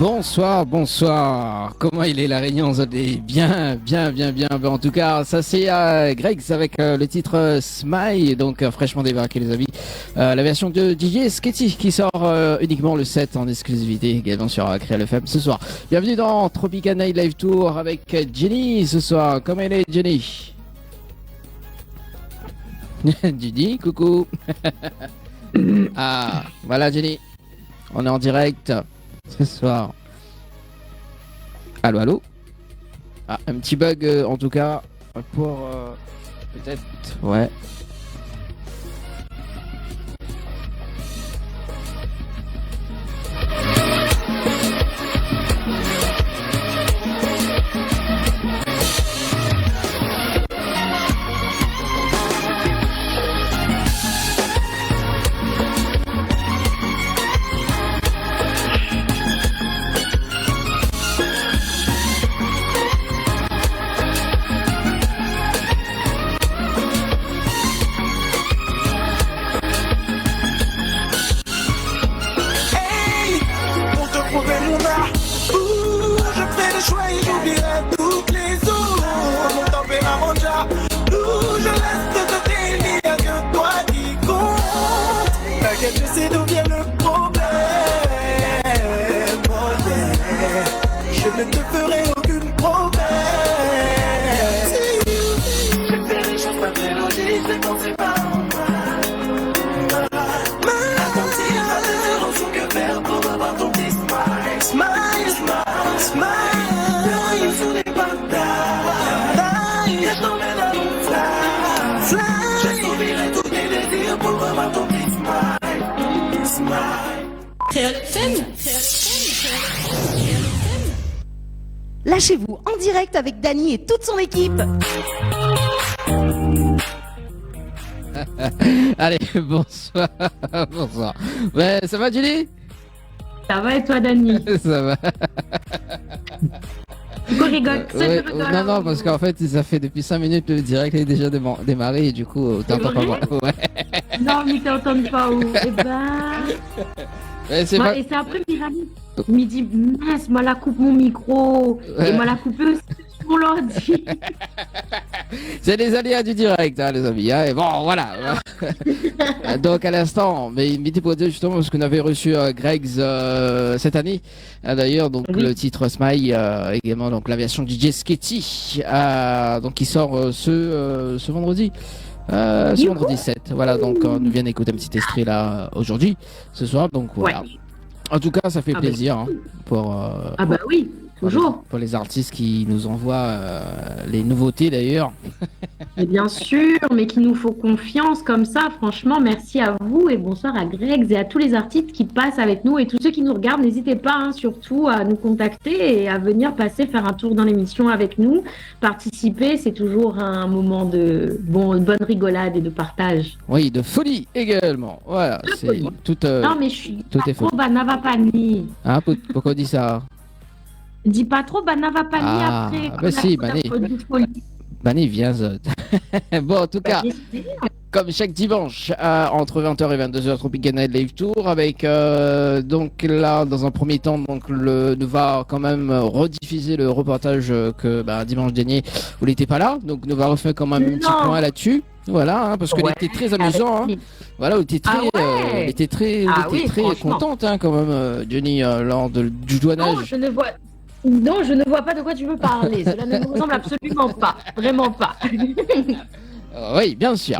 Bonsoir, bonsoir. Comment il est la Réunion? Vous allez bien. Ben, en tout cas, ça c'est Greg avec le titre Smile, donc fraîchement débarqué les amis. La version de DJ Sketty qui sort uniquement le 7 en exclusivité également sur Créa FM ce soir. Bienvenue dans Tropical Night Live Tour avec Jenny ce soir. Comment elle est Jenny? Jenny, coucou. Ah, voilà Jenny. On est en direct ce soir. Allô, allô. Ah, un petit bug en tout cas pour peut-être, ouais. Lâchez-vous en direct avec Dany et toute son équipe. Allez, bonsoir. Bonsoir. Ouais, ça va Julie? Ça va et toi Dany? Ça va. Pourquoi rigole? Non, parce qu'en fait, ça fait depuis 5 minutes le direct est déjà démarré et du coup, t'entends pas moi. Ouais. Non, mais t'entends pas où? Eh ben... Ouais, c'est moi, pas... Et c'est après Mirani. Il me dit, mince, moi la coupe mon micro. Ouais. Et moi la coupe aussi sur l'ordi. C'est les aléas du direct, hein, les amis. Hein, et bon, voilà. Donc à l'instant, mais il m'était pour dire justement parce qu'on avait reçu Greg cette année. D'ailleurs, donc oui. Le titre Smile, également donc la version DJ Sketty, donc qui sort ce vendredi. Ce vendredi 7. Voilà, donc on vient d'écouter un petit extrait là aujourd'hui, ce soir. Donc voilà. Ouais. En tout cas, ça fait plaisir hein, pour. Bah oui. Toujours. Pour les artistes qui nous envoient les nouveautés d'ailleurs. Et bien sûr, mais qui nous font confiance comme ça. Franchement, merci à vous et bonsoir à Greg et à tous les artistes qui passent avec nous et tous ceux qui nous regardent. N'hésitez pas hein, surtout à nous contacter et à venir passer, faire un tour dans l'émission avec nous. Participer, c'est toujours un moment de bonne rigolade et de partage. Oui, de folie également. Voilà, c'est tout. Non, mais je suis pas trop Banavapani. Ah, pourquoi on dit ça? Dis pas trop Banavapani après. Bah si, Bani vient. Bon, en tout cas, comme chaque dimanche, entre 20h et 22h, Tropical Night Live Tour, avec donc là, dans un premier temps, donc nous va quand même rediffuser le reportage que dimanche dernier, où il n'était pas là, donc nous va refaire quand même un petit point là-dessus. Voilà, hein, parce qu'il était très amusant. Hein. Voilà, il était très, très contente hein, quand même, Jenny, lors du douanage. Non, je ne vois pas de quoi tu veux parler. Cela ne me ressemble absolument pas. Vraiment pas. Oui, bien sûr.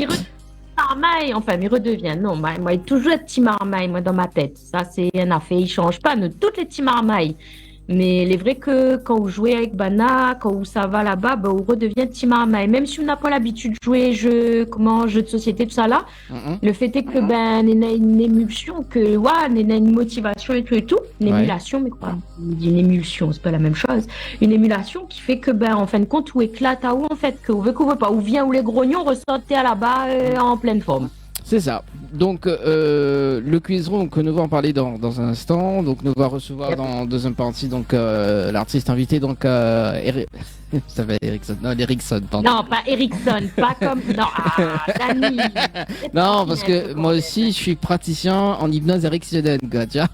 Marmaille, enfin, il redevient. Non, moi, il y a toujours des petits marmailles, moi, dans ma tête. Ça, c'est un affaire. Il ne change pas de toutes les petits marmailles. Mais il est vrai que quand vous jouez avec Bana, quand ça va là-bas, on redevient petit marmaille. Même si on n'a pas l'habitude de jouer jeux de société, tout ça là, le fait est que on a une émulsion, on a une motivation et tout. Une émulation, mais quoi? Une émulsion, c'est pas la même chose. Une émulation qui fait que en fin de compte, où éclate à où en fait, qu'on veut pas, où vient où les grognons ressortent à là-bas en pleine forme. C'est ça. Donc, le quiz room que nous allons parler dans un instant. Donc, nous allons recevoir dans deuxième partie donc l'artiste invité donc ça va Erickson. Non, l'Erickson, pardon. Non, pas Erickson, pas comme non, Dany. Non, parce que moi aussi je suis praticien en hypnose ericksonienne, quoi, tu vois.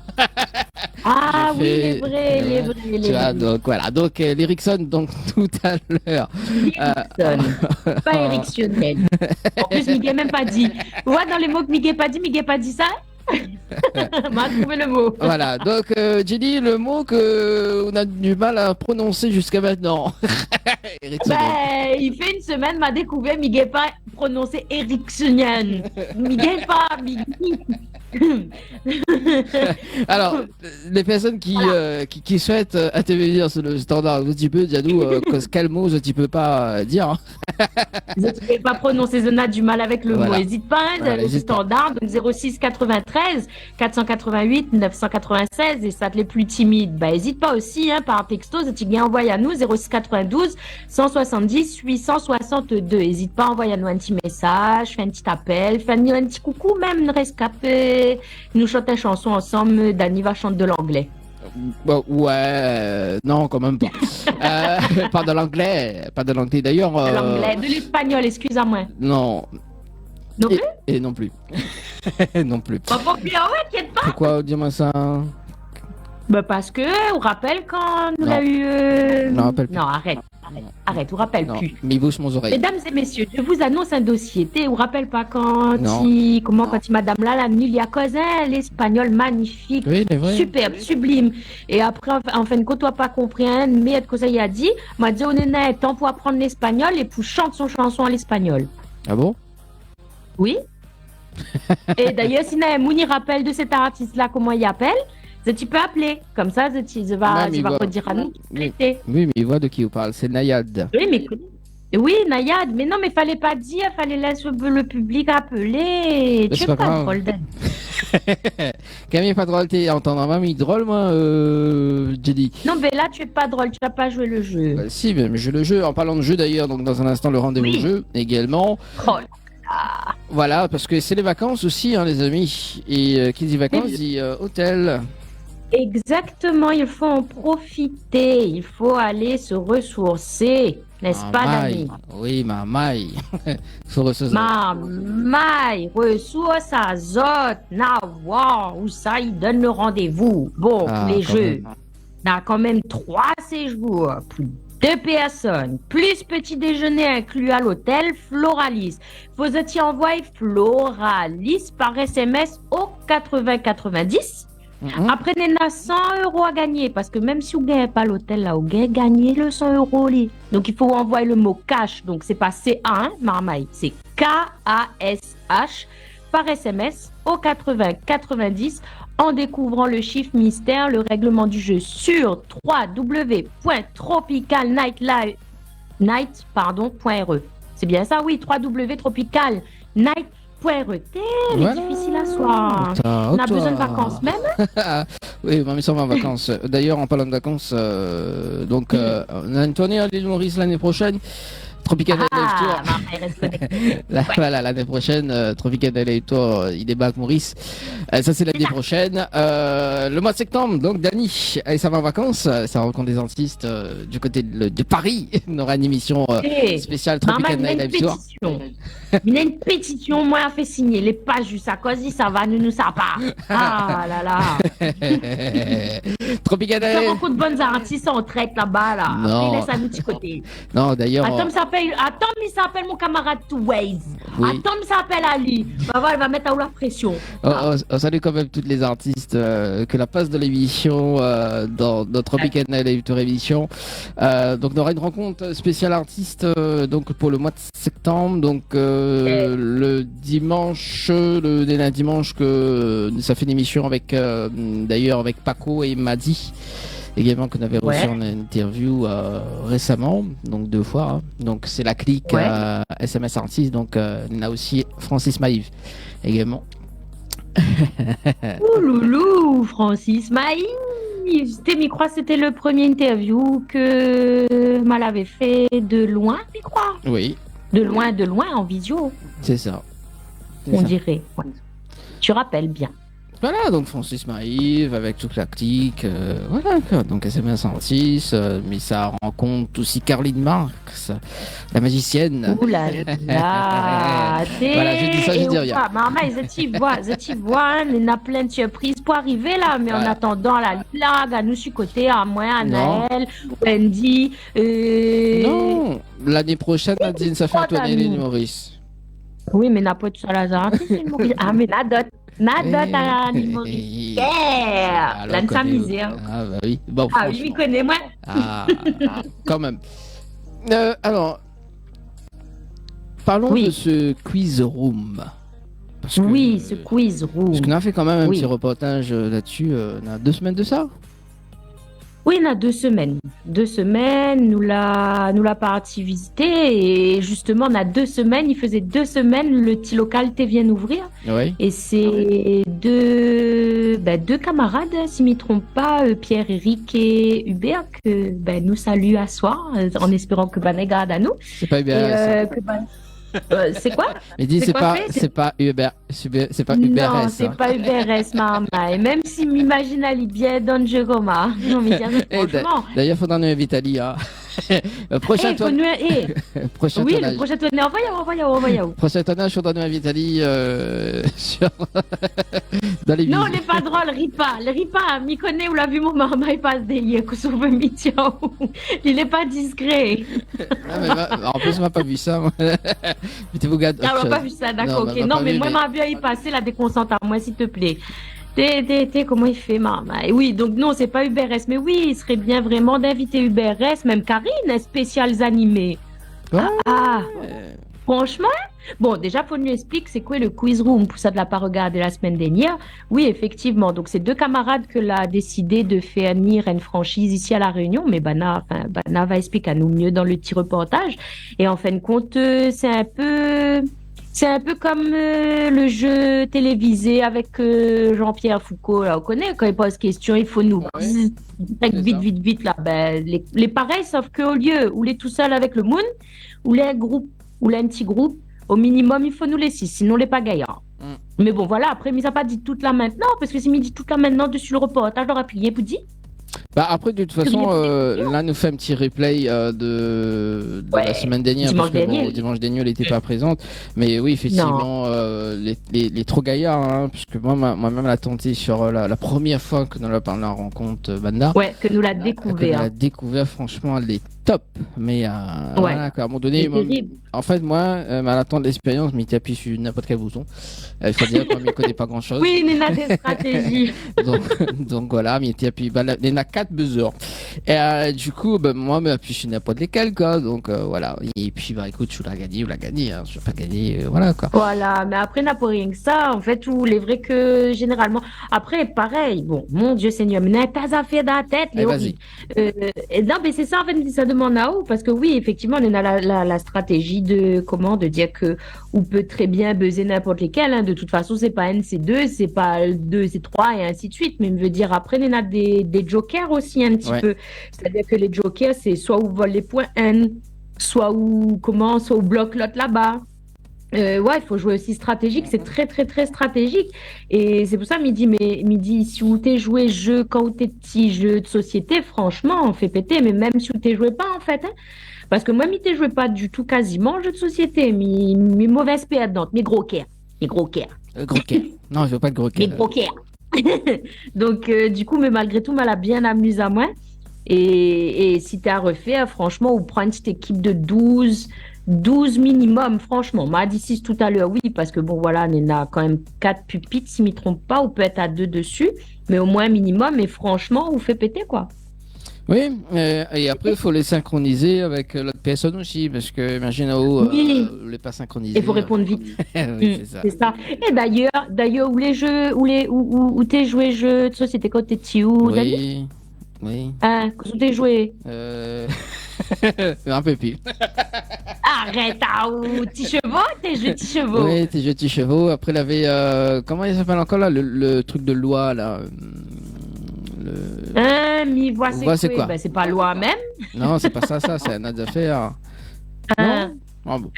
Ah J'ai oui, il fait- est vrai, il est vrai, il Tu est vois, vrai. donc voilà. Donc l'Ericsson, donc tout à l'heure. Ericsson, pas érictionnel. En plus, Miguel même pas dit. Tu vois, dans les mots que Miguel pas dit ça. M'a trouvé le mot. Voilà, donc j'ai dit le mot que on a du mal à prononcer jusqu'à maintenant. Ericsson. Ben, il fait une semaine, m'a découvert Miguel pas prononcé Ericssonian. Miguel pas, Alors, les personnes qui souhaitent intervenir sur le standard un petit peu, dis-nous quel mot tu peux pas dire. Hein. Je ne peux pas prononcer, on a du mal avec le Voilà. mot. N'hésite pas, hein, Voilà, le n'hésite pas. standard, donc 06 93 488 996. Et ça te les plus timides, bah, n'hésite pas aussi, hein, par texto, tu viens envoyer à nous 06 92 170 862. N'hésite pas à envoyer à nous un petit message, fais un petit appel, fais un petit coucou, même une rescapée. Nous chantons une chanson ensemble, Dani va chanter de l'anglais. Bon, ouais, non, quand même pas. Pas de l'anglais, pas de l'anglais d'ailleurs. De l'anglais, de l'espagnol, excuse-moi. Non. Non plus? Et non plus. Non plus. Pas pour plus, ah ouais, t'inquiète pas. Pourquoi dis-moi ça? Bah parce que, on rappelle quand nous Non. l'a eu... Non, rappelle plus. Non, arrête, on rappelle Non, plus. mais bouge mon oreille. Mesdames et messieurs, je vous annonce un dossier. On rappelle pas quand Non. madame là, la Nulia Cousin, l'espagnol magnifique, Oui, c'est vrai. superbe, sublime. Et après, en fin de compte, toi pas comprendre, mais que ça y a dit, m'a dit, on est temps pour apprendre l'espagnol et pour chanter son chanson en l'espagnol. Ah bon? Oui. Et d'ailleurs, si Mouni rappelle de cet artiste-là, comment il appelle, tu peux appeler. Comme ça, tu vas mais il va- redire à nous. Oui, oui, mais il voit de qui on parle. C'est Nayad. Oui, mais oui, Nayad, mais non, mais fallait pas dire, fallait laisser le public appeler. Mais Tu c'est es pas pas grave. drôle d'elle. Camille, pas drôle, t'es entendant ma mie drôle, moi, j'ai dit. Non, mais là, tu es pas drôle, tu n'as pas joué le jeu. Bah, si, mais je le jeu. En parlant de jeu d'ailleurs, donc dans un instant, le rendez-vous Oui. jeu également. Oh, Voilà, parce que c'est les vacances aussi, hein, les amis. Et qui dit vacances Oui. dit hôtel. exactement, il faut en profiter, il faut aller se ressourcer, n'est-ce pas, Maille. Dani? Oui, ma maille. Faut ressourcer. Maille, ressources azote, na voir où ça, il donne le rendez-vous. Bon, Ah, pour les quand jeux, même. on a quand même 3 séjours, plus 2 personnes, plus petit déjeuner inclus à l'hôtel Floralis. Vous étiez envoyé Floralis par SMS au 8090. Mhm. Après, il y a 100 € à gagner parce que même si vous ne gagnez pas l'hôtel, là, vous gagnez le 100 €. Li. Donc, il faut envoyer le mot cash. Donc, c'est pas C1, Marmaille, c'est KASH par SMS au 8090 en découvrant le chiffre mystère, le règlement du jeu sur www.tropicalnight.re. C'est bien ça, oui, www.tropicalnight.re. Elle est Voilà. difficile à soir. On a besoin de vacances même. Oui, on s'en va en vacances. D'ailleurs, en parlant de vacances, donc on a une tournée à l'île Maurice l'année prochaine. Tropicana Live Tour. Maman, elle reste connectée. Voilà, l'année prochaine, Tropicana Live Tour, il débarque Maurice. Ça, c'est l'année prochaine. Le mois de septembre, donc, Dani, allez, ça va en vacances. Ça rencontre des artistes du côté de Paris. On aura une émission Ok. spéciale Maman, Tropicana il y a une Live Tour. pétition. Il y a une pétition, moi, elle fait signer. Les pages juste à cause, ça va, nous, ça part. Ah là là. Tropicana Ça rencontre de bonnes artistes en traite là-bas, là. Non. Après, laisse un petit côté. Non, d'ailleurs. Attends, il s'appelle mon camarade Waze. Oui. Attends, il s'appelle Ali. Bah, voilà, il va mettre à où la pression. On salue quand même toutes les artistes que la passe de l'émission dans notre Tropicana Live Tour émission. Donc on aura une rencontre spéciale artiste donc pour le mois de septembre. Donc le dimanche, le dernier dimanche que ça fait une émission avec d'ailleurs avec Paco et Madi. Également qu'on avait reçu Ouais. en interview récemment, donc 2 fois. Hein. Donc c'est la clique Ouais. SMS Artiste. Donc on a aussi Francis Maïve également. Ouh loulou, Francis Maï. C'était le premier interview que Mal avait fait de loin, je crois. Oui, De loin, en visio, c'est ça. C'est on ça. dirait. Ouais. Tu rappelles bien. Voilà, donc Francis m'arrive avec toute la clique, voilà quoi. Donc elle s'est bien sentie, mais ça rencontre aussi Caroline Marx, la magicienne. Ouh là là, Voilà, j'ai dit ça, je dis rien. Maman, je vois, on a plein de surprises pour arriver là, mais en Voilà. attendant, la blague à nous sur côté, à moi, à Non. Naël, Wendy, Non, l'année prochaine, Nadine, ça fait Antoine et d'amis. Maurice. Oui, mais n'a pas de Salazar. Ah, mais Nadotte à l'île Maurice. Yeah! Alors, Là, on de sa connaît- misère. Ah bah oui, bon, Ah, oui, je m'y franchement. connais, moi. Ah, quand même. Alors, parlons Oui. de ce quiz room. Parce que- Oui, ce quiz room. Parce qu'on a fait quand même un Oui. petit reportage là-dessus, on a 2 semaines de ça. Oui, on a 2 semaines. 2 semaines, nous l'a parti visiter et justement, on a 2 semaines, il faisait 2 semaines, le petit local vient d'ouvrir Oui. et c'est deux camarades, si je ne me trompe pas, Pierre-Éric et Hubert, que nous saluons à soir en espérant que les garde à nous. C'est pas Et, Uber. c'est quoi? Mais dis, c'est c'est quoi pas, fait c'est pas Uber, c'est pas Uber Non, S. c'est pas Uber S, maman. Et même si m'imagine Ali bien dangereux, ma. Non, mais dire, Eh, franchement. D'ailleurs, faudra nous inviter à l'IA. Prochain faut nous- prochain oui, le tournage. prochain tournage, envoyez. Prochain tournage, faudra nous inviter à l'IA sur... dans les Non, bisous. on n'est pas drôle, ris pas. M'y connaît, ou l'a vu mon maman, il passe des liens, que son veut m'y tient. Il n'est pas discret. Ah, mais en plus, on m'a pas vu ça. Moi. Mettez-vous garde. Ah, on n'a pas vu ça, d'accord, Non, ok. on m'a Non, pas mais vu, moi, mais- ma bien y passer, la déconcentre à moi, s'il te plaît. Comment il fait, maman? Et oui, donc non, c'est pas Uber S, mais oui, il serait bien vraiment d'inviter Uber S, même Karine, spéciales animés. Ouais. Ah, franchement, bon, déjà, faut nous expliquer c'est quoi le quiz room, pour ça de l'a pas regardé la semaine dernière. Oui, effectivement, donc c'est 2 camarades que l'a décidé de faire venir une franchise ici à La Réunion, mais Bana va expliquer à nous mieux dans le petit reportage. Et en fin de compte, c'est un peu comme le jeu télévisé avec Jean-Pierre Foucault, là, on connaît, quand il pose question, il faut nous Ah ouais. vite, là, les pareils, sauf qu'au lieu, ou les tout seul avec le moon, ou les groupe, ou les un petit groupe, au minimum, il faut nous les 6, sinon les pas gaillards. Mais bon, voilà, après, mais ça pas dit tout là maintenant, parce que si il dit tout là maintenant dessus le reportage, j'aurais plié pour dire. Bah après de toute façon là nous fait un petit replay de la semaine dernière dimanche parce que dernier. dimanche dernier elle n'était pas présente mais oui effectivement les trop gaillards hein, puisque moi-même l'a tenté sur la première fois que nous l'a parlé en rencontre Banda Ouais, que nous l'a que nous découvert. l'a découvert franchement elle est top mais voilà, quoi, à un moment donné C'est terrible. en fait moi à l'attente de l'expérience je m'y appuie sur n'importe quel bouton il faut dire qu'on ne connaît pas grand chose Oui, Nina, des stratégies. donc voilà, mais puis bah, il y en a 4 buzzers. Et du coup, bah, moi, je m'appuie sur n'importe lesquels, quoi. Donc voilà. Et puis, bah écoute, tu l'as gagné, hein. Je l'ai pas gagné, voilà, quoi. Voilà, mais après, n'a pas rien que ça. En fait, il est vrai que généralement. Après, pareil, bon, mon Dieu Seigneur, mais n'a pas affaire dans la tête, Allez, Léo. vas-y. Non, mais c'est ça, en fait, ça demande à où. Parce que oui, effectivement, on a la stratégie de dire que on peut très bien buzzer n'importe lesquels. Hein. De toute façon, c'est pas N, c'est 2, c'est pas 2, c'est 3 et ainsi de suite. Mais je veux dire, après, on a des jokers aussi un petit peu. C'est-à-dire que les jokers, c'est soit où volent les points N, soit où bloque l'autre là-bas. Ouais, il faut jouer aussi stratégique, c'est très très très stratégique et c'est pour ça midi si vous t'es joué jeu quand t'es petit jeu de société, franchement on fait péter, mais même si vous t'es joué pas en fait hein, parce que moi t'es joué pas du tout quasiment jeu de société, mes mauvaises perdantes, mes gros cœurs. Gros cœur. Non, je veux pas de gros cœur. Mes gros cœurs. Donc du coup, mais malgré tout, m'a bien amusé à moi. Et si t'es à refaire, franchement, ou prendre une petite équipe de 12 minimum, franchement. M'a dit 6 tout à l'heure, oui, parce que bon, voilà, on a quand même 4 pupitres, si je ne me trompe pas, ou peut être à 2 dessus, mais au moins un minimum, et franchement, on fait péter, quoi. Oui, et après, il faut les synchroniser avec l'autre personne aussi, parce que, imagine, les pas synchronisés. Il faut répondre vite. Oui, c'est ça. Et d'ailleurs, où les jeux, où t'es joué jeux de société quand t'es petit, ou oui. Hein, où t'es joué un peu plus. Arrête, où t'es chevaux, t'es jeux petits chevaux. Oui, t'es jeux petits chevaux. Après, il avait, comment il s'appelle encore là, le truc de loi là. Mi voix c'est quoi? Ben, c'est pas loi même. Non, c'est pas ça, c'est un autre affaire. Hein. bon.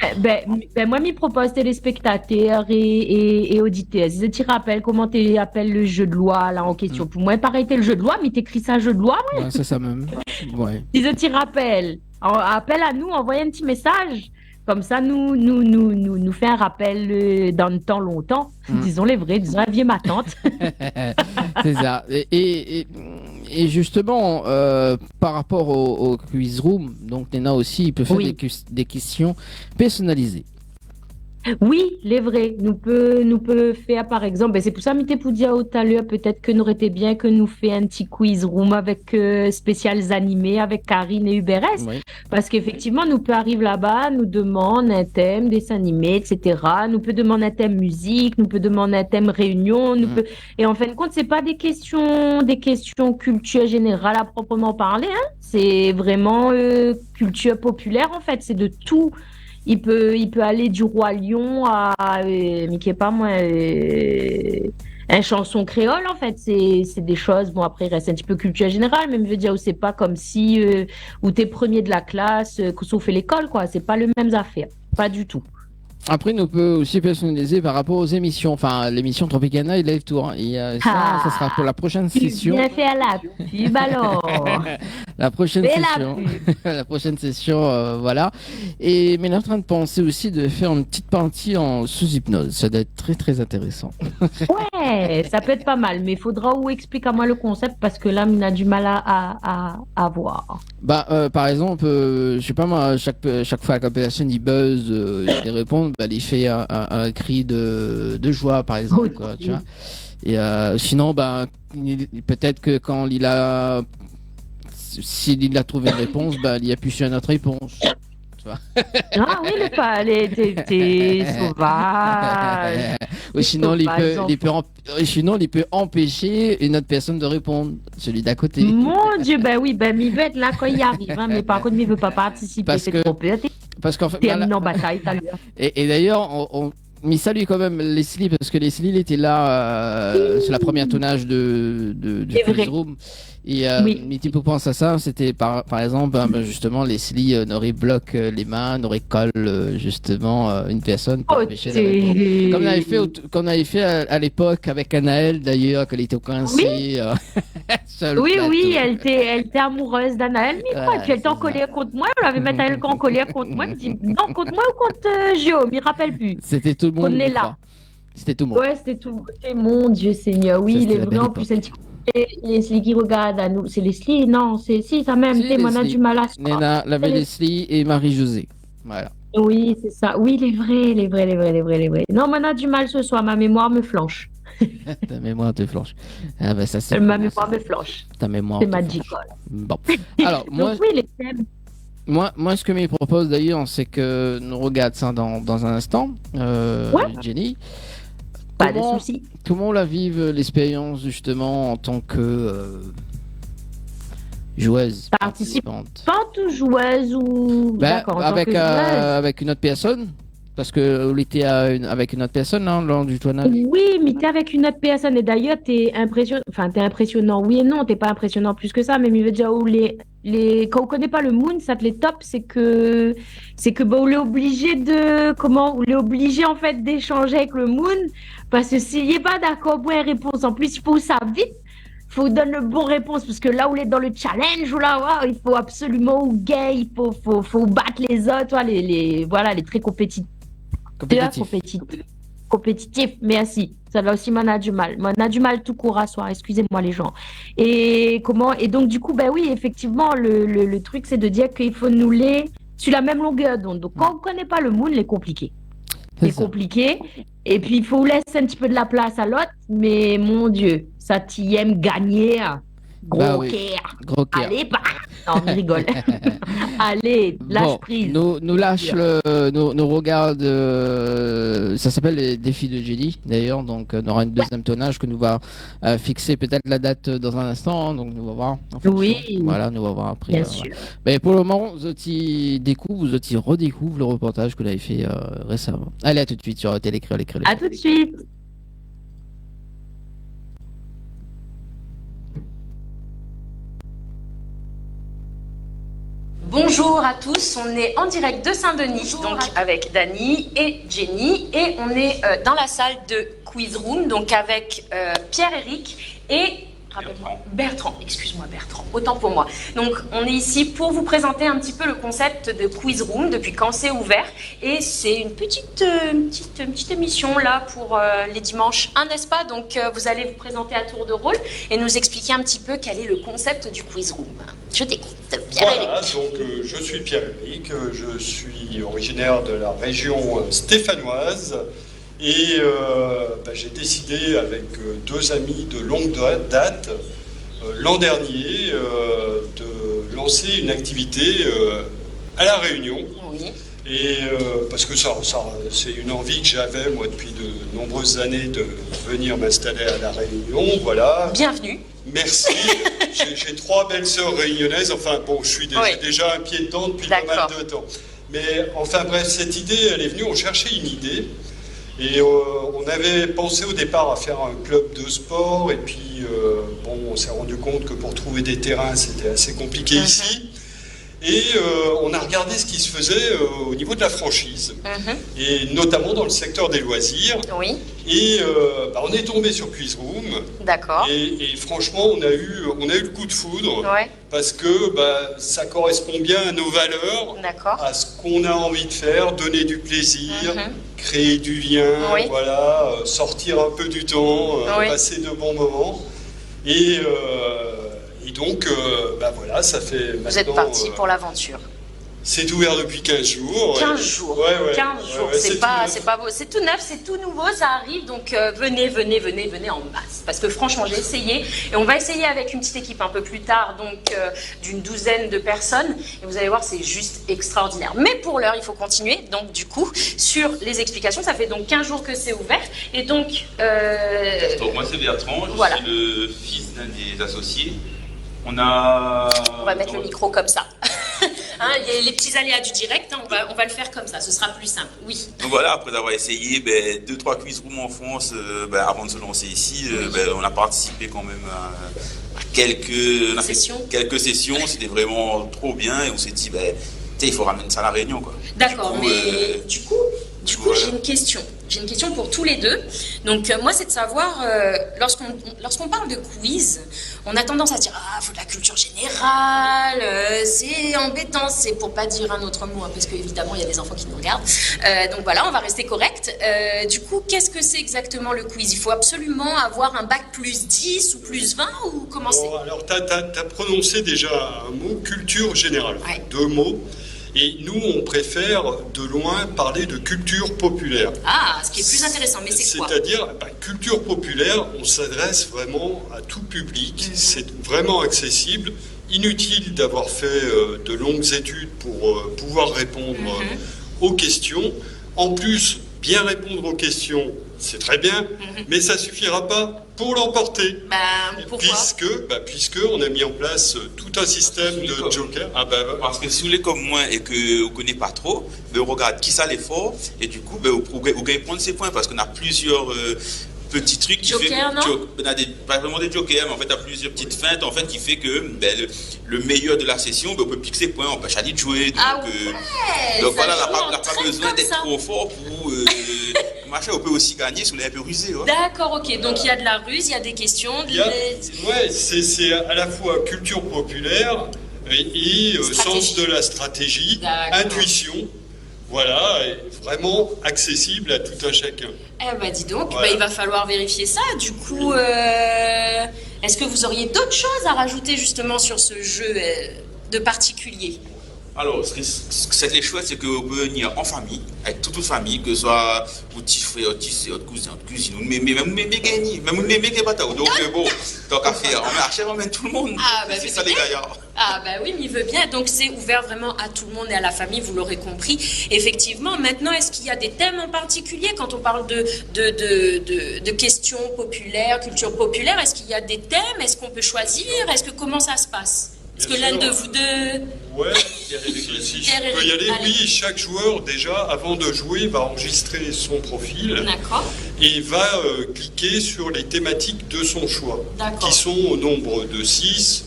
Moi, m'y propose téléspectateurs et auditeurs. Si tu te rappelles comment tu appelles le jeu de loi là en question. Pour moi, pareil, le jeu de loi, mais t'écris ça jeu de loi. Ouais, c'est ça même. Ouais. Si tu te rappelles, appelle à nous, envoie un petit message. Comme ça, nous fait un rappel dans le temps longtemps. Disons les vrais, disons la vieille ma tante. C'est ça. Et justement, par rapport au quiz room, donc Nena aussi, il peut faire des questions personnalisées. Oui, les vrais. Nous peut faire, par exemple, c'est pour ça, m'était pour dire tout à l'heure, peut-être que nous aurait été bien que nous fait un petit quiz room avec spéciales animés avec Karine et Hubert S. Oui. Parce qu'effectivement, nous peut arriver là-bas, nous demande un thème, dessin animé, etc. Nous peut demander un thème musique, nous peut demander un thème réunion, et en fin de compte, c'est pas des questions culture générale à proprement parler, hein. C'est vraiment culture populaire, en fait. C'est de tout. Il peut aller du Roi Lion à, mais qui est pas moi, un chanson créole, en fait. C'est des choses, bon, après, il reste un petit peu culture générale, mais je veux dire, c'est pas comme si, où t'es premier de la classe, que sauf fait l'école, quoi. C'est pas les mêmes affaires. Pas du tout. Après, nous peut aussi personnaliser par rapport aux émissions. Enfin, l'émission Tropicana et Live Tour. Et ça sera pour la prochaine session. Bien fait à la pub, alors. La prochaine session. La prochaine session, voilà. Et mais on est en train de penser aussi de faire une petite partie en sous-hypnose. Ça doit être très, très intéressant. Ouais, ça peut être pas mal. Mais il faudra expliquer à moi le concept parce que là, on a du mal à voir. Par exemple, je sais pas moi, chaque fois que la personne il buzz, il répond, il fait un cri de joie, par exemple, quoi, tu vois. Et sinon, peut-être que quand s'il a trouvé une réponse, il appuie sur une autre réponse. Tu vois. Ah oui, t'es sauvage. Ou sinon, il peut empêcher une autre personne de répondre, celui d'à côté. Mon Dieu, oui, il veut être là quand il arrive, hein, mais par contre, il veut pas participer. Parce qu'en fait, bataille, t'as l'air. Et d'ailleurs, mais salue quand même Leslie, parce que Leslie il était là sur la première tournage de Quiz Room. Et mais tu peux penser à ça, c'était par exemple, justement, Leslie n'aurait bloqué les mains, n'aurait collé justement une personne pour empêcher la réponse. Comme on avait fait à l'époque avec Anaël d'ailleurs, qu'elle était coincée. Oui, elle était amoureuse d'Anaël, mais quoi, et puis elle était en colère contre moi, elle avait mis Anaël en colère contre moi, elle me dit non, contre moi ou contre Gio, je me rappelle plus. C'était tout le monde. C'était tout le monde. Ouais, c'était tout le monde. Mon Dieu Seigneur, oui, il est vrai, en plus, elle dit Leslie qui regarde à nous. C'est Leslie? Non, c'est ça même. On a du mal à se Nena, la belle Leslie et Marie-Josée. Voilà. Oui, c'est ça. Oui, les vrais. Non, on a du mal ce soir. Ma mémoire me flanche. Ta mémoire te flanche. Ah ça, c'est ma mémoire me flanche. Ta mémoire. C'est magical. Bon. Alors, moi, oui, les thèmes. Moi, ce que me propose d'ailleurs, c'est que nous regarde ça dans un instant. Jenny. Pas de souci. Comment la vive l'expérience justement en tant que joueuse participante ou joueuse ou avec une autre personne, parce que vous étiez avec une autre personne lors du tournage. Oui, mais t'es avec une autre personne et d'ailleurs t'es impressionnant, oui et non, t'es pas impressionnant plus que ça, mais il veut dire quand on connaît pas le Moon, ça te les top, c'est que on est obligé en fait d'échanger avec le Moon, parce que s'il est pas d'accord pour une réponse, en plus il faut ça vite, faut donner le bon réponse, parce que là où il est dans le challenge, il faut absolument il faut battre les autres, les très compétitif, merci. Ça va aussi, m'en a du mal. M'en a du mal tout court à soir, excusez-moi les gens. Et donc du coup, oui, effectivement, le truc, c'est de dire qu'il faut nous les sur la même longueur d'onde. Donc quand on connaît pas le Moon, c'est compliqué. C'est compliqué. Et puis il faut laisser un petit peu de la place à l'autre, mais mon Dieu, ça t'y aime gagner. Gros cœur. Allez, non, on rigole. Allez, lâche prise. Nous lâche nous regarde. Ça s'appelle les défis de Jenny d'ailleurs. Donc on aura une deuxième tournage que nous va fixer peut-être la date dans un instant. Donc nous va voir. Oui. Voilà, nous va voir après. Bien sûr. Mais pour le moment, vous redécouvre le reportage que vous avez fait récemment. Allez, à tout de suite sur Télécréole. À tout de suite. Bonjour à tous, on est en direct de Saint-Denis, donc avec Dani et Jenny, et on est dans la salle de Quiz Room, donc avec Pierre-Éric et Bertrand, excuse-moi Bertrand, autant pour moi. Donc on est ici pour vous présenter un petit peu le concept de Quiz Room, depuis quand c'est ouvert, et c'est une petite émission là pour les dimanches, n'est-ce pas? Donc vous allez vous présenter à tour de rôle et nous expliquer un petit peu quel est le concept du Quiz Room. Je t'écoute, Pierre-Éric. Voilà, donc je suis Pierre-Éric, je suis originaire de la région stéphanoise. Et j'ai décidé avec deux amis de longue date, l'an dernier, de lancer une activité à La Réunion. Oui. Et parce que c'est une envie que j'avais, moi, depuis de nombreuses années, de venir m'installer à La Réunion. Voilà. Bienvenue. Merci. J'ai trois belles sœurs réunionnaises. Enfin, bon, j'ai déjà un pied dedans depuis pas mal de temps. Mais enfin, bref, cette idée, elle est venue, on cherchait une idée. Et on avait pensé au départ à faire un club de sport, et puis on s'est rendu compte que pour trouver des terrains, c'était assez compliqué ici. Et on a regardé ce qui se faisait au niveau de la franchise, et notamment dans le secteur des loisirs. Oui. Et on est tombé sur Quiz Room. D'accord. Et franchement, on a eu le coup de foudre, parce que ça correspond bien à nos valeurs, à ce qu'on a envie de faire, donner du plaisir, créer du lien, voilà, sortir un peu du temps, passer de bons moments. Et donc, voilà, ça fait maintenant... Vous êtes parti pour l'aventure. C'est ouvert depuis 15 jours. 15 jours. 15 jours. C'est pas beau. C'est tout neuf, c'est tout nouveau, ça arrive. Donc venez en masse. Parce que franchement, j'ai essayé. Et on va essayer avec une petite équipe un peu plus tard, donc d'une douzaine de personnes. Et vous allez voir, c'est juste extraordinaire. Mais pour l'heure, il faut continuer. Donc du coup, sur les explications, ça fait donc 15 jours que c'est ouvert. Et donc... moi, c'est Bertrand. Je suis le fils d'un des associés. On va mettre le micro comme ça. Il y a les petits aléas du direct, on va le faire comme ça, ce sera plus simple. Oui. Donc voilà, après avoir essayé 2-3 quiz rooms en France avant de se lancer ici, on a participé quand même à quelques sessions. C'était vraiment trop bien et on s'est dit, il faut ramener ça à La Réunion, quoi. D'accord, mais du coup, j'ai une question. J'ai une question pour tous les deux. Donc moi, c'est de savoir, lorsqu'on parle de quiz, on a tendance à se dire « Ah, il faut de la culture générale, c'est embêtant », c'est pour pas dire un autre mot, parce qu'évidemment, il y a des enfants qui nous regardent. Donc voilà, on va rester correct. Du coup, qu'est-ce que c'est exactement le quiz? Il faut absolument avoir un bac plus 10 ou plus 20 ou comment c'est? Alors, tu as prononcé déjà un mot, culture générale, deux mots. Et nous, on préfère de loin parler de culture populaire. Ah, ce qui est plus intéressant, mais c'est quoi? C'est-à-dire, culture populaire, on s'adresse vraiment à tout public, c'est vraiment accessible. Inutile d'avoir fait de longues études pour pouvoir répondre aux questions. En plus, bien répondre aux questions, c'est très bien, mais ça ne suffira pas pour l'emporter. Pourquoi? Puisque on a mis en place tout un système de joker. Parce que si vous êtes comme moi et que vous ne connaissez pas trop, on regarde qui ça l'effort et du coup, vous gagnez prendre ses points parce qu'on a plusieurs petits trucs qui Joker, pas vraiment des jokers, mais en fait, il y a plusieurs petites feintes en fait, qui fait que le meilleur de la session, on peut piquer ses points, on peut choisir de jouer. Donc voilà, on n'a pas besoin d'être trop fort pour... on peut aussi gagner si on est un peu rusé. D'accord, ok. Donc il y a de la ruse, il y a des questions. C'est à la fois culture populaire et sens de la stratégie, intuition. Voilà, vraiment accessible à tout un chacun. Dis donc, il va falloir vérifier ça. Du coup, est-ce que vous auriez d'autres choses à rajouter justement sur ce jeu de particulier? Alors, ce qui est chouette, c'est que vous pouvez venir en famille, avec toute famille, que ce soit vos petits frères, vos petits soeurs, votre cousin, votre cousine, même mes batailles. Donc, tant qu'à faire, on mène tout le monde. C'est ça, les gaillards. Oui, mais il veut bien. Donc, c'est ouvert vraiment à tout le monde et à la famille, vous l'aurez compris. Effectivement, maintenant, est-ce qu'il y a des thèmes en particulier quand on parle de questions populaires, culture populaire? Est-ce qu'il y a des thèmes? Est-ce qu'on peut choisir? Comment ça se passe? Est-ce que l'un de vous deux... Si je peux y aller, oui, chaque joueur, déjà, avant de jouer, va enregistrer son profil et va cliquer sur les thématiques de son choix, qui sont au nombre de 6.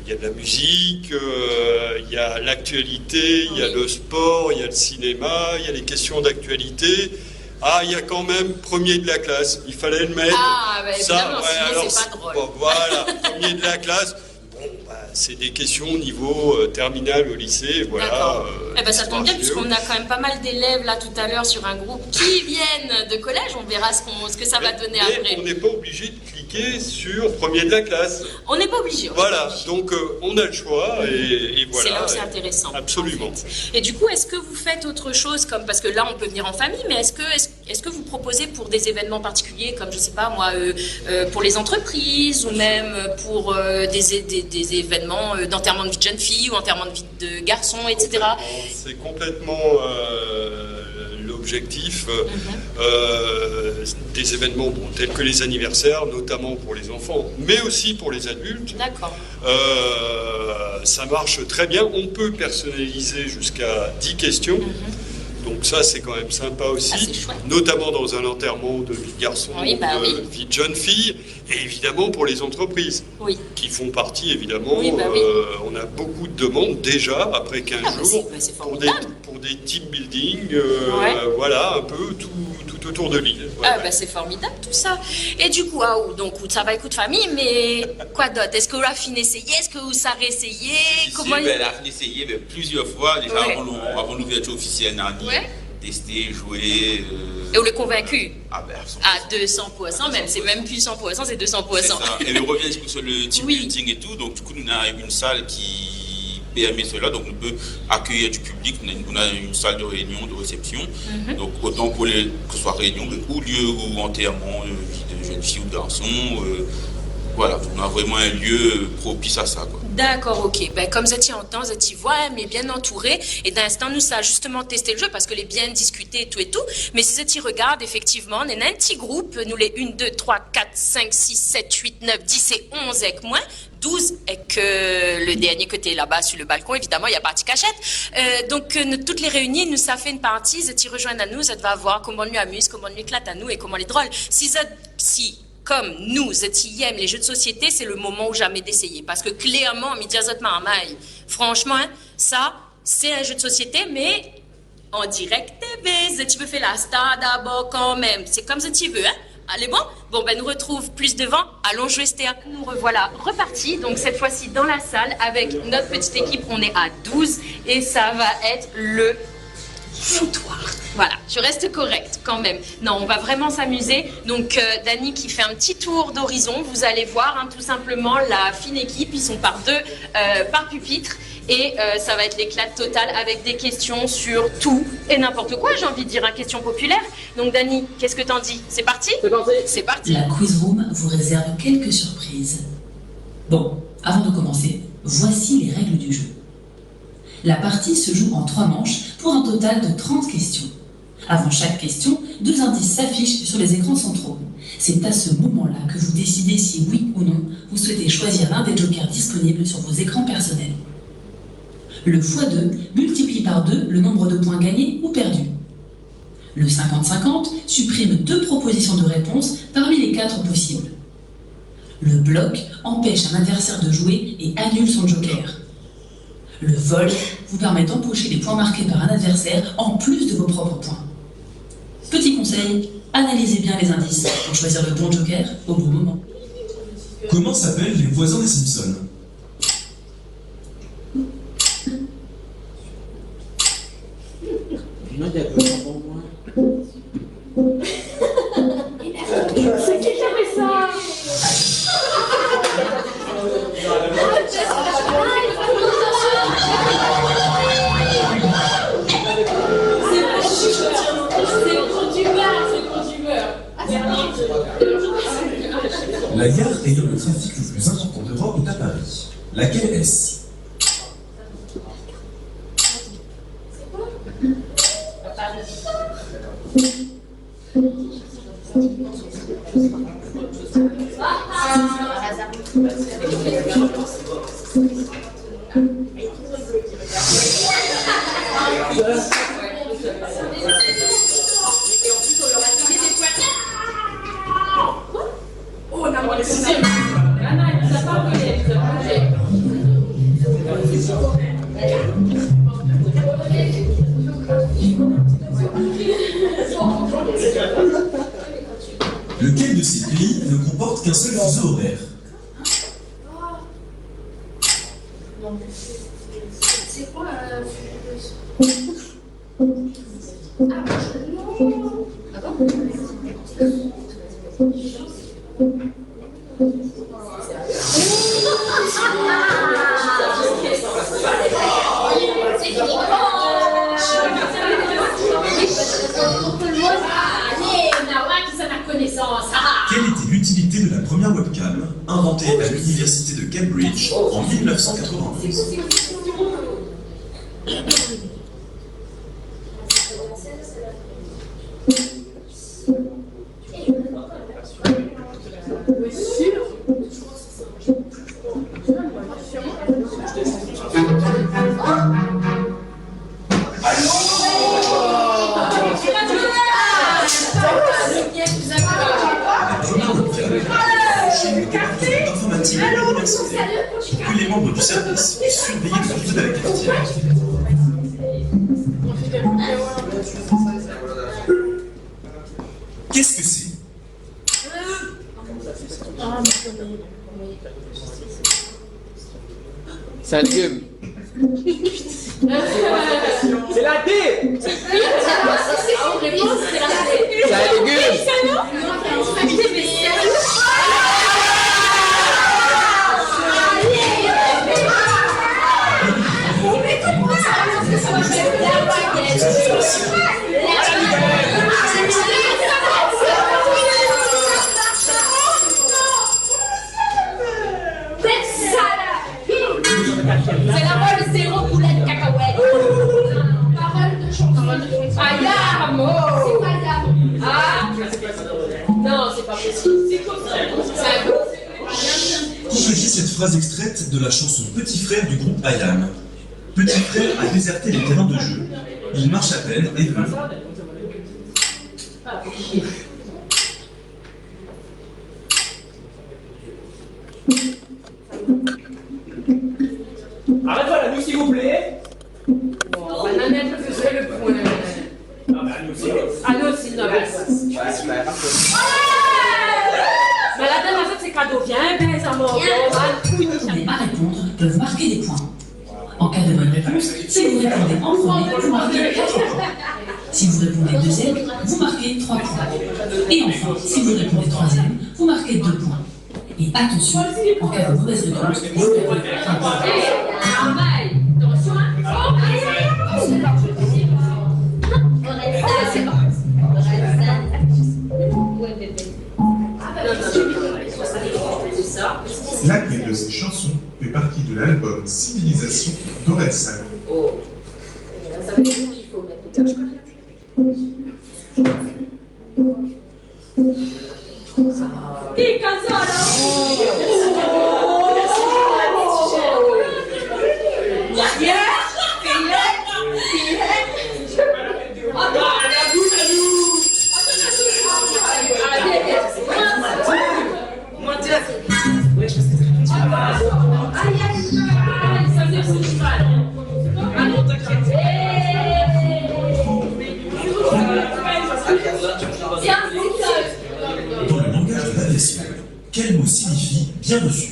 y a de la musique, il y a l'actualité, il y a le sport, il y a le cinéma, il y a les questions d'actualité. Ah, il y a quand même premier de la classe. Il fallait le mettre. Ah, bah, évidemment, sinon c'est pas drôle. Bon, voilà, premier de la classe. Bon, bah, c'est des questions au niveau terminal au lycée, voilà. Eh ben, ça tombe bien puisqu'on a quand même pas mal d'élèves là tout à l'heure sur un groupe qui viennent de collège. On verra ce que ça va donner après. On n'est pas obligé de cliquer sur premier de la classe. On n'est pas obligé. Voilà, donc on a le choix et voilà. C'est là où c'est intéressant. Absolument. En fait. Et du coup, est-ce que vous faites autre chose comme parce que là on peut venir en famille, mais est-ce que vous proposez pour des événements particuliers comme je sais pas moi pour les entreprises ou même pour des événements d'enterrement de vie de jeune fille ou enterrement de vie de garçon, etc. C'est complètement l'objectif des événements tels que les anniversaires, notamment pour les enfants, mais aussi pour les adultes. D'accord. Ça marche très bien. On peut personnaliser jusqu'à 10 questions. Donc ça, c'est quand même sympa aussi, notamment dans un enterrement de vie de garçon, de vie de jeune fille, et évidemment pour les entreprises, qui font partie, évidemment, on a beaucoup de demandes déjà, après 15 jours, pour des team building, voilà, un peu tout autour de l'île. C'est formidable tout ça. Et du coup, donc ça va écouter famille, mais quoi d'autre? Est-ce que vous avez fini essayé? Est-ce que vous savez essayer? Comment elle a fini essayé plusieurs fois, déjà avant l'ouverture officielle Nani. Tester, jouer. Et on est convaincu? À 200%, même. C'est même plus 100%, c'est 200%. C'est ça. Et on revient sur le team building et tout. Donc, du coup, nous avons une salle qui permet cela. Donc, on peut accueillir du public. On a une salle de réunion, de réception. Donc, autant pour que ce soit réunion, ou lieu ou enterrement de jeunes filles ou de garçons. Voilà, on a vraiment un lieu propice à ça, quoi. D'accord, ok. Comme vous étiez en temps, vous étiez mais bien entouré. Et d'un instant, nous, ça a justement testé le jeu parce que les bien discuté et tout. Mais si vous regardez, effectivement, on est un petit groupe. Nous, les 1, 2, 3, 4, 5, 6, 7, 8, 9, 10 et 11 avec moi. 12 et que le dernier côté là-bas sur le balcon, évidemment, il y a partie cachette. Donc, toutes les réunies, nous, ça fait une partie. Vous étiez rejoindre à nous, vous va voir comment nous amuse, comment nous éclate à nous et comment les drôle. Comme nous aiment les jeux de société, c'est le moment ou jamais d'essayer. Parce que clairement, Midiazot Marmaille, franchement, ça, c'est un jeu de société, mais en direct TV. Tu peux faire la star d'abord quand même. C'est comme ça tu veux, hein? Allez, bon? Bon, nous retrouve plus devant. Allons jouer Stéa. Nous revoilà repartis. Donc, cette fois-ci, dans la salle, avec notre petite équipe, on est à 12. Et ça va être le foutoir. Voilà, je reste correcte quand même. Non, on va vraiment s'amuser. Donc, Dani qui fait un petit tour d'horizon. Vous allez voir, tout simplement, la fine équipe. Ils sont par deux, par pupitre. Et ça va être l'éclat total avec des questions sur tout et n'importe quoi, j'ai envie de dire, questions populaires. Donc, Dani, qu'est-ce que t'en dis? C'est parti? C'est parti. C'est parti. La quiz room vous réserve quelques surprises. Bon, avant de commencer, voici les règles du jeu. La partie se joue en 3 manches pour un total de 30 questions. Avant chaque question, 2 indices s'affichent sur les écrans centraux. C'est à ce moment-là que vous décidez si oui ou non vous souhaitez choisir l'un des jokers disponibles sur vos écrans personnels. Le x2 multiplie par 2 le nombre de points gagnés ou perdus. Le 50-50 supprime 2 propositions de réponse parmi les 4 possibles. Le bloc empêche un adversaire de jouer et annule son joker. Le vol vous permet d'empocher les points marqués par un adversaire en plus de vos propres points. Petit conseil, analysez bien les indices pour choisir le bon joker au bon moment. Comment s'appellent les voisins des Simpsons? C'est qui fait ça? La gare ayant le trafic le plus important d'Europe est à Paris. Laquelle est-ce? qu'un seul fuseau horaire. C'est quoi Quelle était l'utilité de la première webcam, inventée à l'université de Cambridge en 1991? Informatique et universitaire pour que les membres du service puissent surveiller le flux de la cafetière. Qu'est-ce que c'est? C'est un légume. C'est la D. C'est un légume. C'est la vol zéro poulet de cacahuètes. Parole de chanson. Ayam. C'est pas Ayam. Ah. Non, c'est pas possible. C'est quoi ça? Complétez cette phrase extraite de la chanson Petit frère du groupe IAM. Petit frère a déserté les terrains de jeu. Il marche à peine et veut. Arrête-toi la nuit, s'il vous plaît. Nanette, ce serait le point. Ah bah nous aussi. Ah non, c'est une mais la dernière fois, c'est cadeau. Viens, ben, ça m'a. Ceux qui ne répondent pas répondre peuvent marquer des points. En cas de bonne réponse, si vous répondez en premier, vous marquez 4 points. Si vous répondez deuxième, vous marquez 3 points. Et enfin, si vous répondez troisième, vous marquez 2 points. Et attention, en cas de mauvaise réponse, vous perdez 1 point. Laquelle de ces chansons fait partie de l'album Civilisation d'Orelsan? Dans le langage de l'adresse, quel mot signifie bien reçu?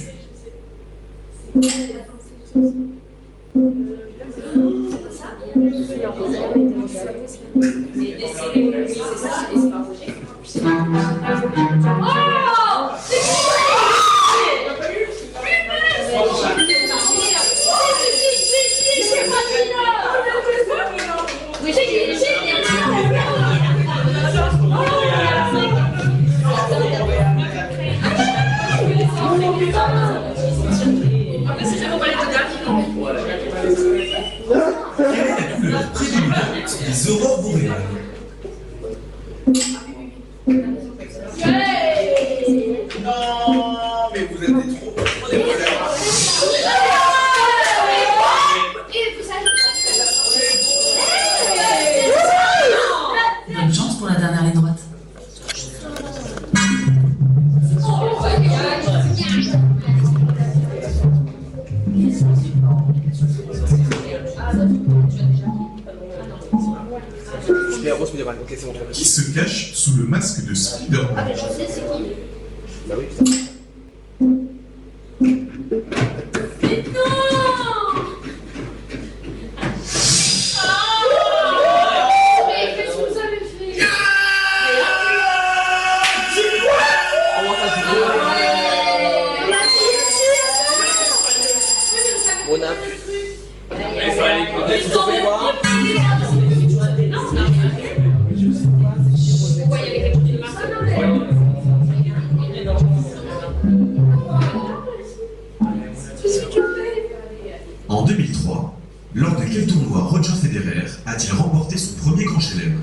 Les aurores boréales. Non, mais vous êtes des trop. Bonne chance pour la dernière ligne droite. Qui se cache sous le masque de Spider-Man? Je sais c'est qui. Bah oui. En 2003, lors de quel tournoi Roger Federer a-t-il remporté son premier grand chelem?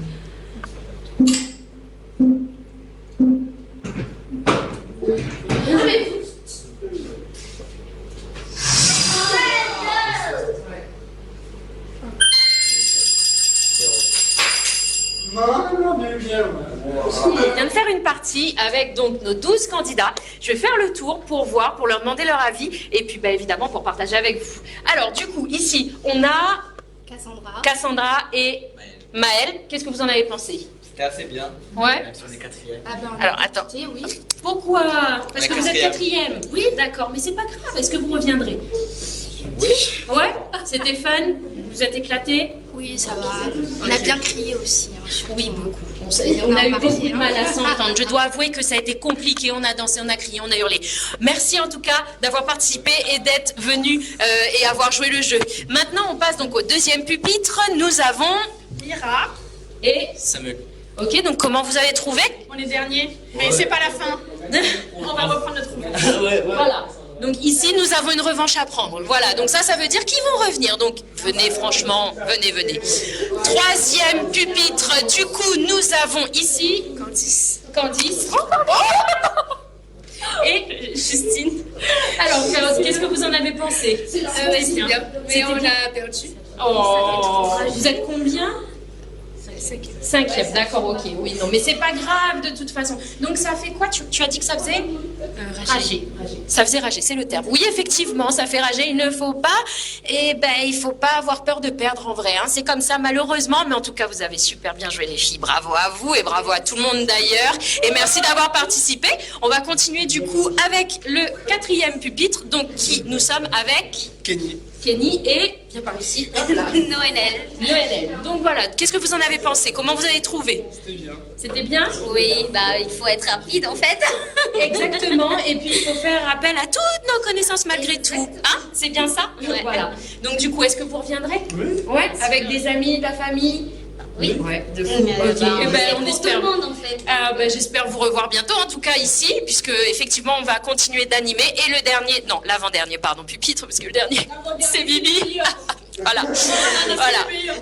On vient de faire une partie avec donc nos 12 candidats. Je vais faire le tour pour voir, pour leur demander leur avis et puis évidemment pour partager avec vous. Alors du coup, ici, on a Cassandra et Maëlle. Qu'est-ce que vous en avez pensé? C'était assez bien. Ouais. Même si on est quatrième. Alors attends. Oui. Pourquoi? Parce que vous êtes quatrième. Oui, d'accord, mais c'est pas grave. Est-ce que vous reviendrez? Oui. Ouais. C'était fun. Vous êtes éclatés? Oui, ça va. On a bien crié aussi. Oui, beaucoup. On a eu beaucoup de mal à s'entendre. Je dois avouer que ça a été compliqué. On a dansé, on a crié, on a hurlé. Merci en tout cas d'avoir participé et d'être venu et avoir joué le jeu. Maintenant, on passe donc au deuxième pupitre. Nous avons Mira et Samuel. Ok, donc comment vous avez trouvé? On est dernier, mais c'est pas la fin. On va reprendre notre revanche. Voilà. Donc ici, nous avons une revanche à prendre. Voilà, donc ça veut dire qu'ils vont revenir. Donc venez, franchement, venez. Troisième pupitre, du coup, nous avons ici Candice. Et Justine. Alors, qu'est-ce que vous en avez pensé? C'est bien, mais on a perdu. Oh, vous êtes combien? Cinquième, d'accord, ok, oui, non, mais c'est pas grave de toute façon. Donc ça fait quoi? Tu as dit que ça faisait rager. Ça faisait rager, c'est le terme. Oui, effectivement, ça fait rager. Il ne faut pas, il faut pas avoir peur de perdre en vrai. Hein. C'est comme ça, malheureusement, mais en tout cas, vous avez super bien joué les filles. Bravo à vous et bravo à tout le monde d'ailleurs. Et merci d'avoir participé. On va continuer du coup avec le quatrième pupitre. Donc nous sommes avec Kenny et, viens par ici, Noël. Donc voilà, qu'est-ce que vous en avez pensé? Comment vous avez trouvé? C'était bien. C'était bien? Oui, il faut être rapide en fait. Exactement, et puis il faut faire appel à toutes nos connaissances malgré tout. Hein? C'est bien ça? Ouais. Voilà. Donc du coup, est-ce que vous reviendrez? Oui. Ouais, avec des amis, de la famille? Oui. Ouais, de fou. On espère. Tout le monde en fait. J'espère vous revoir bientôt, en tout cas ici, puisque effectivement on va continuer d'animer. Et le dernier, non, l'avant-dernier, pardon, pupitre, parce que le dernier, c'est Bibi. Voilà.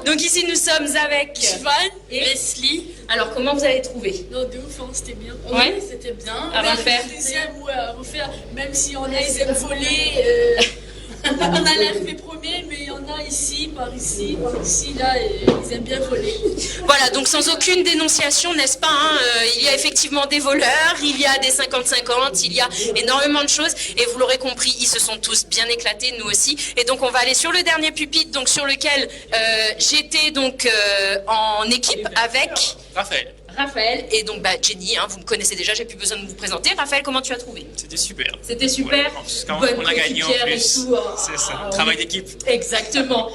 Donc ici nous sommes avec Joanne et Leslie. Alors comment vous avez trouvé? Non, de ouf, c'était bien. Ouais. Oui, c'était bien. À refaire. Deuxième, à refaire. Même si on a les aime voler. On a l'air fait premier, mais il y en a ici, par ici, là, et ils aiment bien voler. Voilà, donc sans aucune dénonciation, n'est-ce pas, hein, il y a effectivement des voleurs, il y a des 50-50, il y a énormément de choses, et vous l'aurez compris, ils se sont tous bien éclatés, nous aussi. Et donc on va aller sur le dernier pupitre, donc sur lequel j'étais donc en équipe avec Raphaël et donc Jenny, hein, vous me connaissez déjà, j'ai plus besoin de vous présenter. Raphaël, comment tu as trouvé? C'était super. C'était super. Ouais, on a gagné en plus. C'est ça, travail d'équipe. Exactement.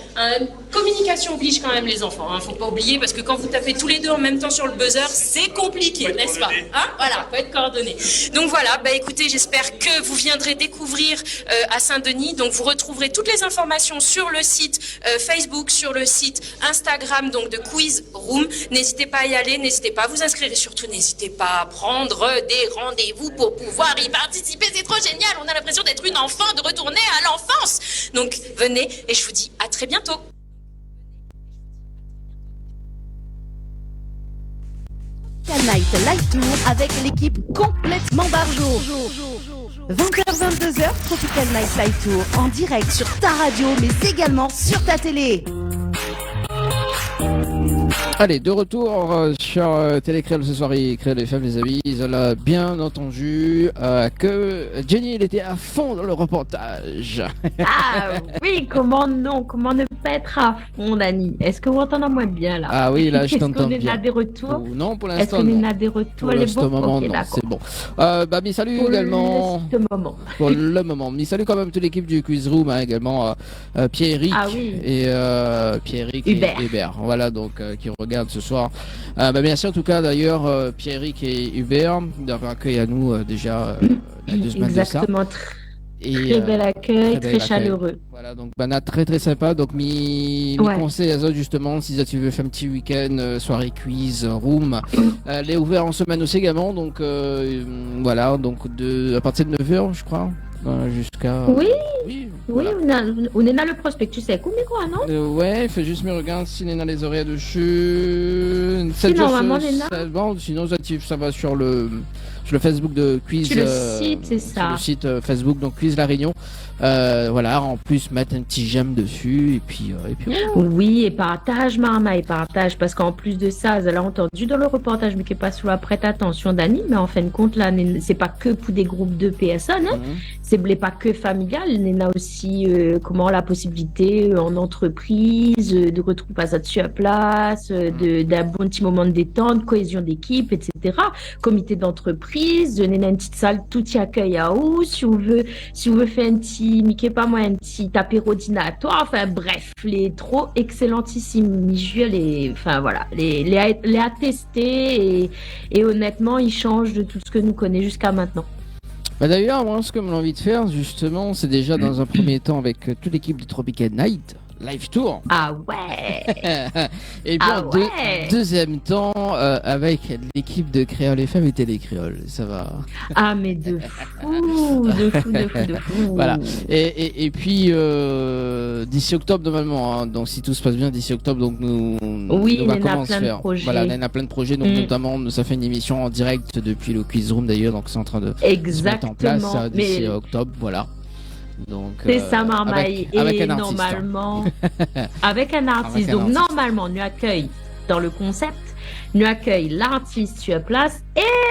Communication oblige quand même les enfants, hein, faut pas oublier, parce que quand vous tapez tous les deux en même temps sur le buzzer, c'est compliqué, n'est-ce pas, hein? Voilà, faut être coordonné. Donc voilà, écoutez, j'espère que vous viendrez découvrir à Saint-Denis. Donc vous retrouverez toutes les informations sur le site Facebook, sur le site Instagram donc de Quiz Room. N'hésitez pas à y aller, n'hésitez pas à vous inscrire et surtout n'hésitez pas à prendre des rendez-vous pour pouvoir y participer. C'est trop génial, on a l'impression d'être une enfant, de retourner à l'enfance. Donc venez et je vous dis à très bientôt. Night Live Tour avec l'équipe complètement barjo. 20h-22h, Tropical Night Live Tour en direct sur ta radio mais également sur ta télé. Allez, de retour sur Télécréole ce soir, et Créole FM, les amis. Ils ont bien entendu que Jenny, elle était à fond dans le reportage. Ah oui, comment ne pas être à fond, Dani? Est-ce que vous entendez moins bien là? Ah oui, là, je t'entends bien. Est-ce qu'on a des retours? Non, pour Est-ce l'instant, qu'on non. a des retours? Pour Elle est l'instant, bon? moment, Ok, non, d'accord. c'est bon. Mais salut Pour également. le moment. Pour le moment. Mais salut quand même toute l'équipe du Quiz Room, hein, également Pierre-Éric Ah oui. et Pierre-Éric Hubert. et Hubert. Voilà, donc qui regardent ce soir. Merci en tout cas d'ailleurs Pierre-Éric et Hubert d'avoir accueilli à nous déjà il y a 2 semaines Exactement. de ça. Très bel accueil, très accueil. chaleureux. Voilà, donc Bana très sympa. Donc mi conseil à eux justement si tu veux faire un petit week-end soirée quiz room. Elle est ouverte en semaine aussi également. Donc voilà, donc à partir de 9h je crois. Jusqu'à. Oui, voilà. on est dans le prospectus, c'est combien quoi, non? Ouais, il faut juste me regarder si on a les horaires dessus. Si normalement, bon, sinon, ça va sur le Facebook de Quiz. Sur le site, c'est ça. Sur le site Facebook, donc Quiz La Réunion. Voilà, en plus, mettre un petit j'aime dessus, et puis voilà. Oui, et partage, Marma, et partage, parce qu'en plus de ça, vous avez entendu dans le reportage, mais qui est pas sous la prête attention d'Annie, mais en fin de compte, là, c'est pas que pour des groupes de personnes, hein. C'est pas que familial, il y a aussi la possibilité en entreprise de retrouver ça sur place, d'un bon petit moment de détente, cohésion d'équipe, etc. Comité d'entreprise, il y a une petite salle tout y accueille à où, si vous veut faire un petit apéro dînatoire, enfin bref, les trop excellentissimes, les à tester et honnêtement, ils changent de tout ce que nous connaissons jusqu'à maintenant. D'ailleurs, moi, ce que j'ai envie de faire, justement, c'est déjà dans un premier temps avec toute l'équipe du Tropical Night Live Tour. Ah ouais. Et puis deuxième temps, avec l'équipe de Créole FM et Télécréole. Ça va. Ah, mais de fou. Voilà. Et puis, d'ici octobre, normalement, hein, donc si tout se passe bien, d'ici octobre, donc nous va commencer à faire. Voilà, on a plein de projets, donc notamment, ça fait une émission en direct depuis le Quiz Room d'ailleurs, donc c'est en train de se mettre en place d'ici octobre, voilà. Donc, c'est ça, Marmaille. Avec un artiste. Normalement, avec un artiste. Donc, normalement, nous accueille dans le concept, nous accueille l'artiste sur place.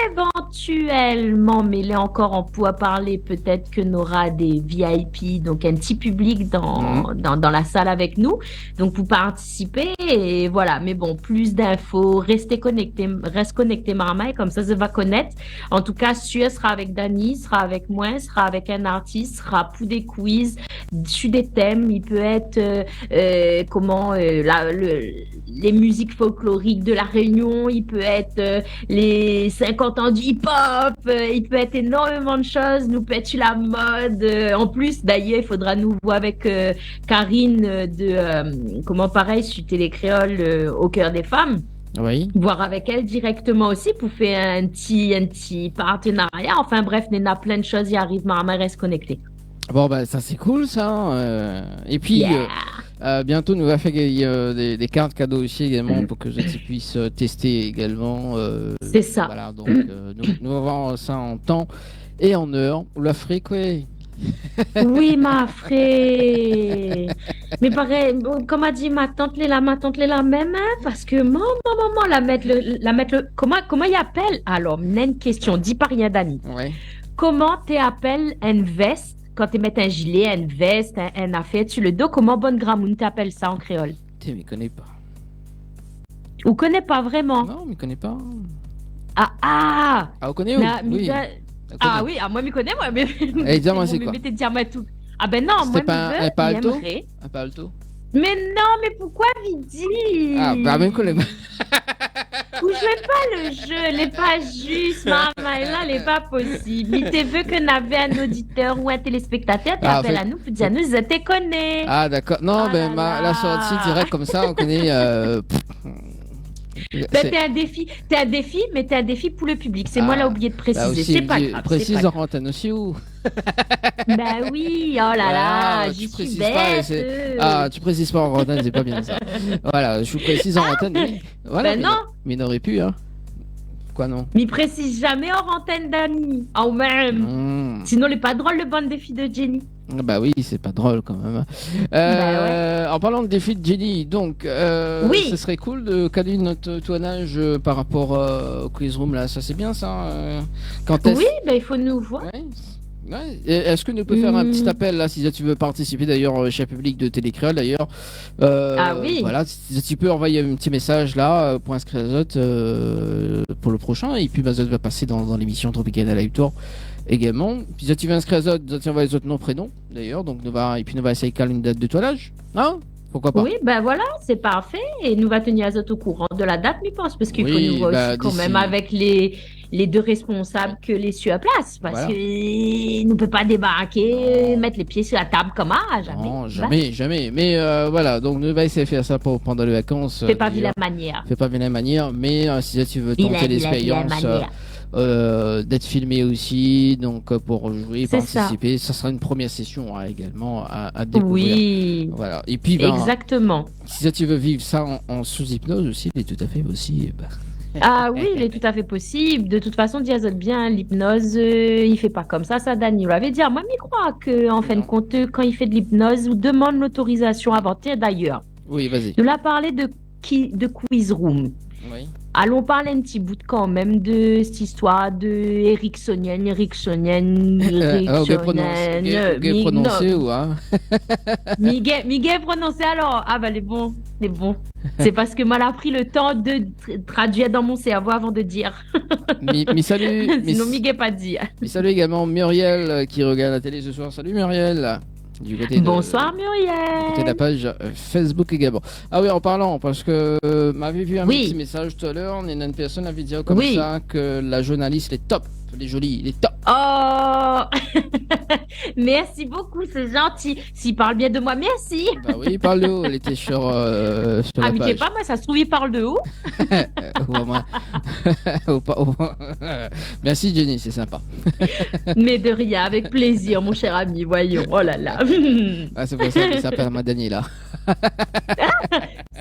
Éventuellement, mais là encore, on pourra parler peut-être que nous aura des VIP, donc un petit public dans la salle avec nous. Donc, pour participer, et voilà. Mais bon, plus d'infos, reste connecté, Marmaille, comme ça va connaître. En tout cas, Suez sera avec Dani, sera avec moi, sera avec un artiste, sera pour des quiz, sur des thèmes. Il peut être, les musiques folkloriques de la Réunion, il peut être les 50 ans du hip-hop, il peut être énormément de choses, nous peut être sur la mode. En plus, d'ailleurs, il faudra nous voir avec Karine sur Télécréole au cœur des femmes. Oui. Voir avec elle directement aussi pour faire un petit partenariat. Enfin bref, il y a plein de choses, il arrive, Marma reste connecté. Bon, ça c'est cool ça. Et puis, bientôt, nous va faire des cartes cadeaux aussi également pour que je puisse tester également. C'est ça. Voilà, donc nous allons voir ça en temps et en heure. Vous la ferez quoi? Oui, ma frère. Mais pareil, comme a dit ma tante, la même, hein, parce que maman, la mettre le, comment il appelle? Alors, une question, dis pas rien, Dani. Ouais. Comment tu appelles une veste? Quand tu mets un gilet, une veste, un affaire sur le dos, comment bonne gramoun t'appelles ça en créole? Tu ne connais pas. Ou connais pas vraiment? Non, je ne connais pas. Ah, vous connaissez où? Oui. Ah oui, moi je connais, moi. Mais dis-moi, c'est quoi? Tout. Ah ben non, moi un palto? Un palto? Mais non, mais pourquoi Vidi? Ah, même connais pas. Ou je fais pas le jeu, n'est pas juste, maman, là, n'est pas possible. Il te veut qu'on avait un auditeur ou un téléspectateur, t'appelles à nous pour dire nous, je te connais. Ah d'accord, non, la sortie direct comme ça, on connaît. T'es un défi, mais t'es un défi pour le public. C'est moi là oublié de préciser. C'est pas grave. Précise en antenne aussi ou? Bah oui, oh là là, j'y suis bête. Tu précises pas en antenne, c'est pas bien ça. Voilà, je vous précise en antenne. Voilà, ben non. Mais il n'aurait pu, hein. Quoi non? Mais précise jamais hors antenne d'amis. Oh même. Sinon, il n'est pas drôle le bon défi de Jenny. Bah oui, c'est pas drôle quand même. En parlant de défi de Jenny, donc, Oui. ce serait cool de caler notre tournage par rapport au quiz room là. Ça c'est bien ça. Quand est-ce... Oui, il faut nous voir. Ouais. Est-ce que nous peut faire un petit appel là si tu veux participer d'ailleurs, cher public de Télécréole d'ailleurs. Oui. Voilà, si tu peux envoyer un petit message là pour inscrire Azot pour le prochain et puis Azot va passer dans l'émission Tropicana Live Tour également. Puis si tu veux inscrire Azot, tu envoies les autres noms prénoms d'ailleurs. Donc nous va essayer de caler une date de toilage. Hein? Pourquoi pas? Oui, voilà, c'est parfait. Et nous va tenir Azot au courant de la date, je pense, parce qu'il faut nous voir aussi quand même avec les deux responsables que les sur à place. Parce que nous ne peut pas débarquer, mettre les pieds sur la table comme jamais. Non, jamais. Mais voilà, donc nous va essayer de faire ça pendant les vacances. Fais pas vilaine manière. Fais pas vilaine manière, mais si tu veux tenter l'expérience d'être filmé aussi, donc pour jouer, participer, ça sera une première session également à découvrir. Oui. Voilà. Et puis exactement. Si tu veux vivre ça en sous-hypnose aussi, il est tout à fait possible. Ah oui, il est tout à fait possible. De toute façon, Diazot bien, l'hypnose, il fait pas comme ça, Daniel avait dit. Moi, je crois que, en fin de compte, quand il fait de l'hypnose, ou demande l'autorisation avant. Tiens, d'ailleurs. Oui, vas-y. Nous l'a parlé de quiz room. Oui. Allons parler un petit bout quand même de cette histoire de Ericksonienne. Prononcé ou hein? Miguel prononcé alors. Ah bah les bons. C'est parce que moi, j'ai pris le temps de traduire dans mon cerveau avant de dire. Mais salut. Sinon, Miguel pas dit. Mais salut également Muriel qui regarde la télé ce soir. Salut Muriel. Bonsoir Muriel. Du côté de la page Facebook également. Ah oui, en parlant, parce que m'avait vu un petit message tout à l'heure, une personne avait dit comme ça que la journaliste est top. Elle est jolie, il est top. Oh merci beaucoup, c'est gentil. S'il parle bien de moi, merci. Bah oui, il parle de haut, elle était sur la mais page. pas moi, ça se trouve, il parle de haut. Merci Jenny, c'est sympa. Mais de rien, avec plaisir, mon cher ami, voyons. Oh là là. C'est pour ça qu'il s'appelle ma Daniela.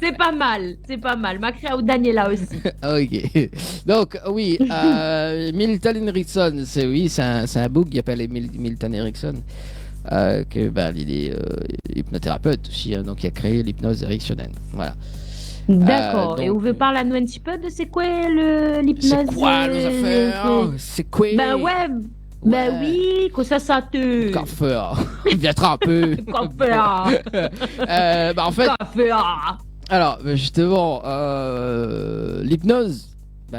C'est pas mal. Ma créa ou Daniela aussi. Ok. Donc, oui, Milton Erickson, c'est un book qui s'appelle Milton Erickson, il est hypnothérapeute aussi, donc il a créé l'hypnose ericksonienne. Voilà. D'accord. Et on veut parler à nous un petit peu de c'est quoi l'hypnose? C'est quoi nos affaires? C'est quoi? Ben ouais. Ben oui, que ça te... Café, viendra un peu. Café. En fait... Café. Alors, justement, l'hypnose,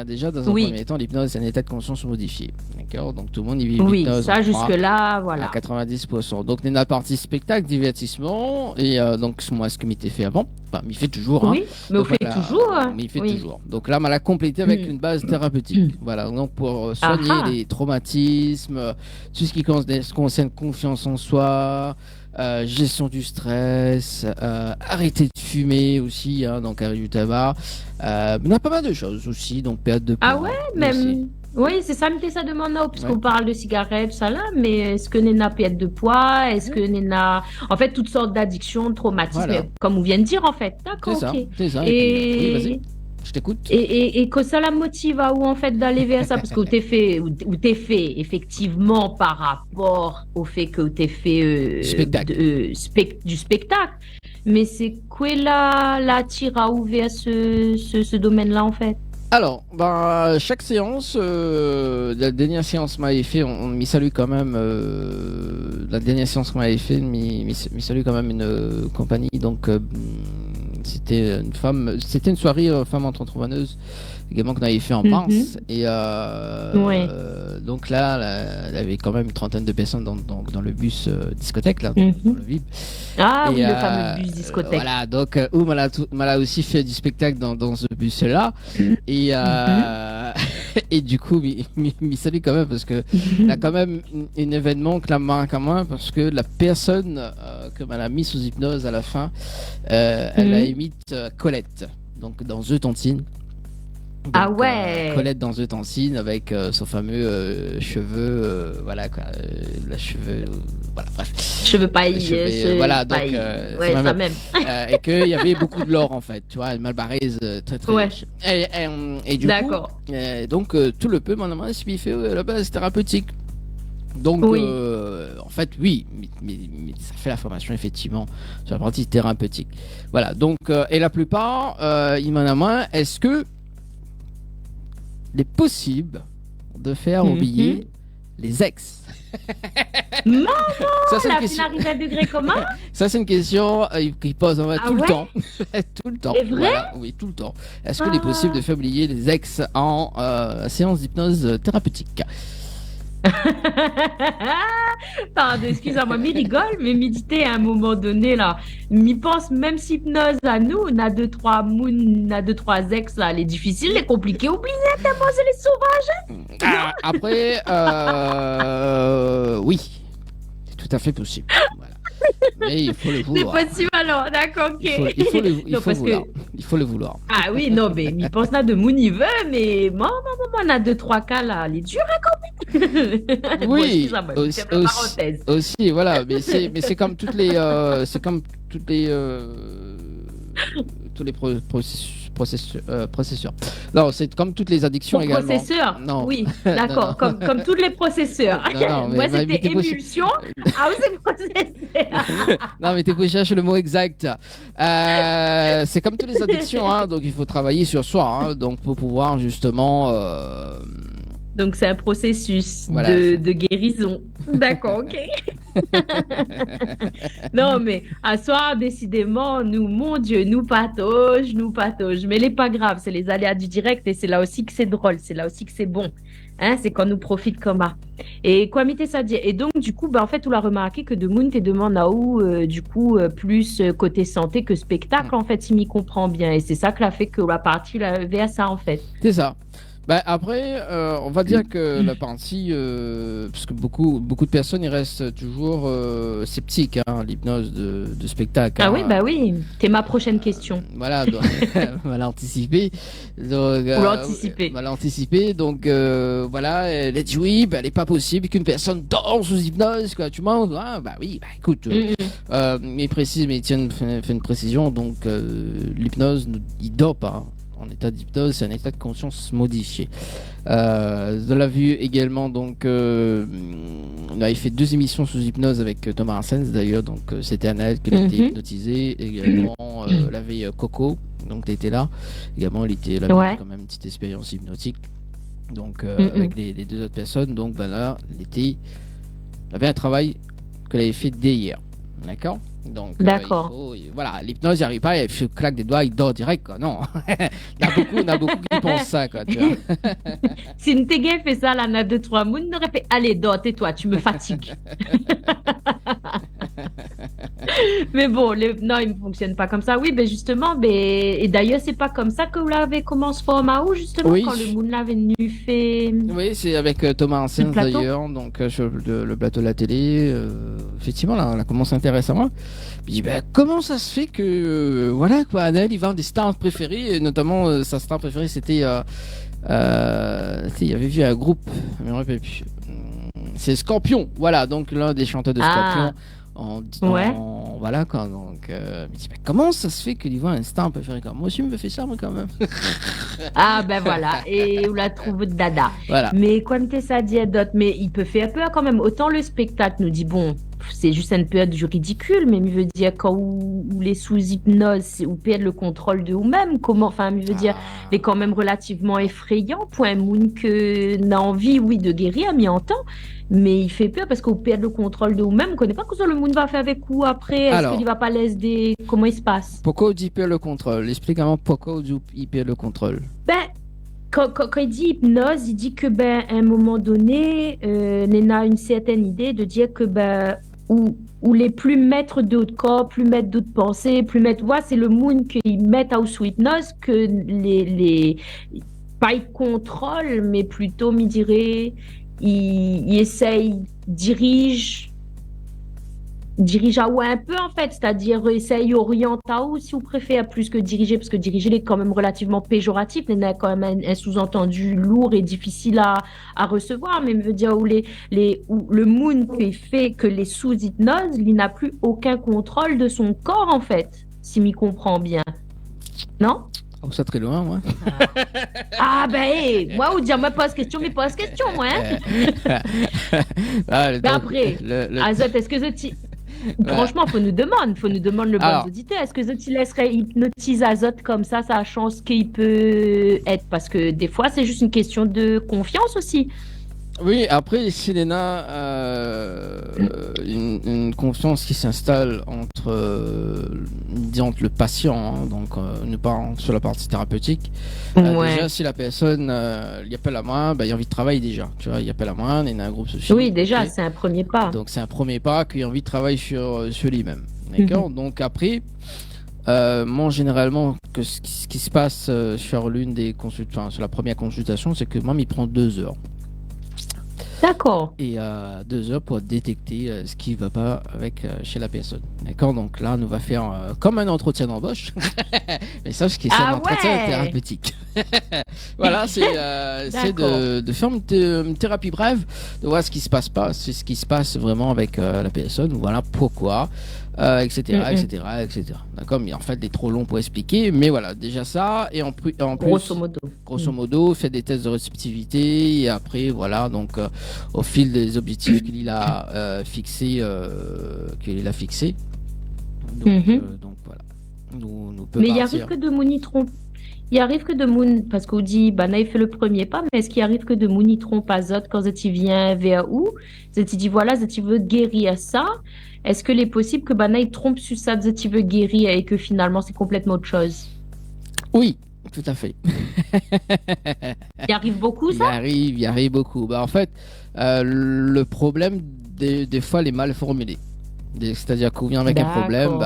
déjà, dans un premier temps, l'hypnose, c'est un état de conscience modifié. D'accord? Donc, tout le monde y vit l'hypnose. Oui, ça, jusque-là, voilà. À 90%. Donc, on a la partie spectacle, divertissement, et donc, moi, ce que m'était fait avant, m'y fait toujours. Oui, mais on fait toujours. M'y fait toujours. Donc, là, on l'a complété avec une base thérapeutique. Voilà, donc, pour soigner les traumatismes, tout ce qui concerne confiance en soi, gestion du stress, arrêter de fumer aussi, donc arrêter du tabac. On a pas mal de choses aussi, donc perte de poids. Ah ouais, même. Oui, c'est ça, mais ça demande, puisqu'on parle de cigarettes, tout ça là, mais est-ce que Nena perte de poids? Est-ce que Nena. En fait, toutes sortes d'addictions, traumatismes, comme on vient de dire, en fait. D'accord, c'est ça. Et... Oui, vas-y. Je t'écoute. Et que ça la motive à où en fait d'aller vers ça, parce que t'es fait effectivement par rapport au fait que t'es fait du spectacle. Mais c'est quoi la tire à où vers ce domaine-là en fait? Alors, chaque séance, la dernière séance m'avait fait, on m'y salue quand même, la dernière séance qu'on m'avait fait, m'y salue quand même une compagnie, donc c'était une soirée femme entrepreneuse également qu'on avait fait en Pince, et donc là, il y avait quand même une trentaine de personnes dans le bus discothèque, là, dans le VIP. Ah oui, le fameux bus discothèque. Voilà, donc m'a aussi fait du spectacle dans ce bus-là, et et du coup, m'y salue quand même, parce que il y a quand même un événement que la marque à moi, parce que la personne que m'a mis sous hypnose à la fin, elle a imite Colette, donc dans The Tontine. Donc, ah ouais. Colette dans The Tontine avec son fameux cheveux, la cheveux, voilà, bref. Cheveux paillés, voilà, donc ça même. et qu'il y avait beaucoup de l'or en fait, tu vois, une malbaraise très riche. Et du coup, donc tout le peu, mon amant, il fait la base thérapeutique. Donc, Oui. en fait, oui, mais ça fait la formation, effectivement, sur la partie thérapeutique. Voilà, donc, et la plupart, il m'en a moins. Est-ce que il est possible de faire oublier les ex? Maman, Ça, c'est une la question. fille arrive à degré commun. Ça, c'est une question qu'il pose en fait, Ah tout le ouais temps. Tout le temps. C'est vrai? Voilà, oui, tout le temps. Est-ce qu'il est possible de faire oublier les ex en séance d'hypnose thérapeutique? Pardon, excusez-moi, mais rigole, mais méditer à un moment donné, là, m'y pense, même si hypnose à nous, on a 2-3 moon, on a 2-3 ex, là, les difficiles, les compliqués, oubliez tellement c'est les sauvages. Après, oui, c'est tout à fait possible. Voilà. Mais il faut le C'est vouloir. possible alors, d'accord, ok. Il faut le Non, parce que- vouloir. Il faut le vouloir. Ah oui, non, mais m'y pense là de mon niveau, mais moi, on a 2-3 cas là, les durs à quand même. Bon, Oui, excusez-moi, je aussi, ferme la parenthèse. aussi, voilà, mais c'est comme toutes les tous les processeurs. Non, c'est comme toutes les addictions Pour également. processeur, Non. oui, Non, d'accord, non. comme tous les processeurs. Non, mais Moi, bah, c'était évitez vos- émulsion. Ah oui, c'est processeur. Non, mais t'es chercher le mot exact. C'est comme toutes les addictions, hein, donc il faut travailler sur soi, hein, donc pour pouvoir justement. Donc, c'est un processus Voilà. de guérison. D'accord, ok. Non, mais à soir, décidément, nous, mon Dieu, nous patauge. Mais n'est pas grave, c'est les aléas du direct et c'est là aussi que c'est drôle, c'est là aussi que c'est bon. Hein, c'est quand nous profite comme ça. Et quoi, m'était ça dit. Et donc, du coup, en fait, on l'a remarqué que de Moon te demande à où, du coup, plus côté santé que spectacle, en fait, il m'y comprend bien. Et c'est ça que l'a fait que la partie, la vers ça, en fait. C'est ça. Bah, après, on va dire que la partie, parce que beaucoup de personnes, ils restent toujours sceptiques, hein, l'hypnose de spectacle. Ah hein. oui, bah oui, c'est ma prochaine question. Voilà, donc, on va l'anticiper. Donc, Ou l'anticiper. on va l'anticiper. Donc, voilà, elle a dit oui, bah, elle n'est pas possible qu'une personne dort sous hypnose, quoi. Tu m'en ah, bah oui, bah écoute, mais précise, mais Étienne fait une précision. Donc, l'hypnose, il dort pas. En état d'hypnose, c'est un état de conscience modifié. On l'a vu également, donc, on avait fait 2 émissions sous hypnose avec Thomas Arsens d'ailleurs, donc c'était Anaël qui a été hypnotisé, également la veille Coco, donc tu étais là, également elle était là, quand même une petite expérience hypnotique, donc avec les 2 autres personnes, donc ben là, elle avait un travail qu'elle avait fait dès hier, d'accord? Donc, d'accord. Voilà, l'hypnose, il arrive pas, il fait claque des doigts, il dort direct, quoi. Non, il y en a beaucoup qui pensent ça, quoi. Tu vois. Si Ntegue fait ça, là, on a 2-3 mois, on aurait fait allez, dors, tais-toi, tu me fatigues. Mais bon, non, il ne fonctionne pas comme ça. Oui, ben justement, et d'ailleurs, c'est pas comme ça que vous l'avez commencé format où, justement, quand le Moon l'avait venu fait. Oui, c'est avec Thomas Arsens d'ailleurs, donc sur le plateau de la télé. Effectivement, là, on a commencé à s'intéresser à moi. Puis, je dis, ben, comment ça se fait que, voilà, quoi, Anaël, il va avoir des stars préférées, et notamment, sa star préférée, c'était, il avait vu un groupe, je me rappelle plus. C'est Scorpion, voilà, donc l'un des chanteurs de Scorpion. Voilà quoi, donc mais comment ça se fait que lui voit un star préféré comme moi aussi me fait ça moi quand même. Ah ben voilà, et on la trouve de dada. Voilà. Mais comme tu ça dit d'autres, mais il peut faire peur quand même. Autant le spectacle nous dit bon, c'est juste une période du ridicule, mais il veut dire quand où les sous hypnose ou perdent le contrôle de eux-mêmes, comment, enfin il veut dire les quand même relativement effrayant pour un Moon que n'a envie oui de guérir, mais en temps. Mais il fait peur parce qu'on perd le contrôle de vous-même. On ne connaît pas ce que le monde va faire avec vous après. Est-ce qu'il ne va pas laisser des... Comment il se passe? Pourquoi il perd le contrôle? Explique-moi pourquoi il perd le contrôle. Ben, quand il dit hypnose, il dit que ben, à un moment donné, on a une certaine idée de dire que ben, ou les plus maîtres d'autres corps, plus maîtres d'autres pensées, plus maîtres... Ouais, c'est le monde qu'ils mettent sous hypnose que les... Pas ils contrôlent, mais plutôt, me dirait... Il essaye, dirige à ou un peu en fait, c'est-à-dire essaye, oriente à ou si vous préférez plus que diriger, parce que diriger est quand même relativement péjoratif, il y a quand même un sous-entendu lourd et difficile à recevoir, mais je veux dire où le Moon qui fait que les sous-hypnoses, il n'a plus aucun contrôle de son corps en fait, si m'y comprend bien. Non? Oh, ça très loin, moi. Ah ben, moi, ou dire, moi, pose question, moi. Hein? Mais après, Azot, est-ce que franchement, faut nous demander le bon auditeur. Est-ce que tu laisserais hypnotiser Azot comme ça a chance qu'il peut être? Parce que des fois, c'est juste une question de confiance aussi. Oui, après, si Léna une confiance qui s'installe entre, disons, le patient, hein, donc nous parlons sur la partie thérapeutique. Déjà, si la personne il appelle à moi, il y a envie de travailler déjà. Tu vois, il appelle à moi, on est un groupe social. Oui, déjà, c'est un premier pas. Donc, c'est un premier pas qu'il a envie de travailler sur lui-même. D'accord. Donc, après, moi, généralement, ce qui se passe sur l'une des consultations, sur la première consultation, c'est que moi, il prend 2 heures. D'accord. Et 2 heures pour détecter ce qui ne va pas chez la personne. D'accord. Donc là, nous va faire comme un entretien d'embauche. Mais sache que c'est un entretien thérapeutique. Voilà, c'est de faire une thérapie brève, de voir ce qui se passe pas, c'est ce qui se passe vraiment avec la personne. Voilà pourquoi. Etc. D'accord, mais en fait, c'est trop long pour expliquer. Mais voilà, déjà ça. Et en plus, grosso modo, fait des tests de réceptivité. Et après, voilà, donc au fil des objectifs qu'il a fixés, donc voilà. Mais il arrive que de Mounitron. Il arrive que de Moon, parce qu'on dit, il fait le premier pas, mais est-ce qu'il arrive que de Mounitron Azot quand tu viens vers où? Tu dis, voilà, tu veux guérir ça. Est-ce qu'il est possible que il trompe sur ça, tu veux guérir et que finalement c'est complètement autre chose? Oui, tout à fait. Il arrive beaucoup, ça? Il arrive beaucoup. En fait, le problème, des fois, il est mal formulé. C'est-à-dire qu'on vient avec un problème,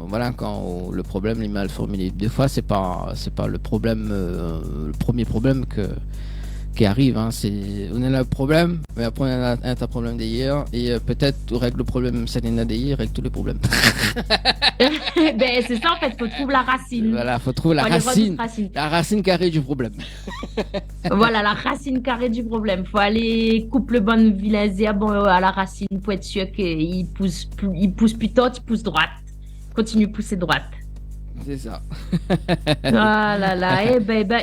voilà, quand le problème est mal formulé. Des fois, c'est pas le problème, le premier problème qui arrive. Hein. On a le problème, mais après on a un problème d'hier et peut-être on règle le problème cette année d'hier, règle tous les problèmes. C'est ça en fait, faut trouver la racine. Voilà, faut trouver la racine carrée du problème. Voilà, la racine carrée du problème. Faut aller couper le bon vilaisier à la racine pour être sûr qu'il pousse plutôt, il pousse droite. Continue pousser droite. C'est ça. Ah là là.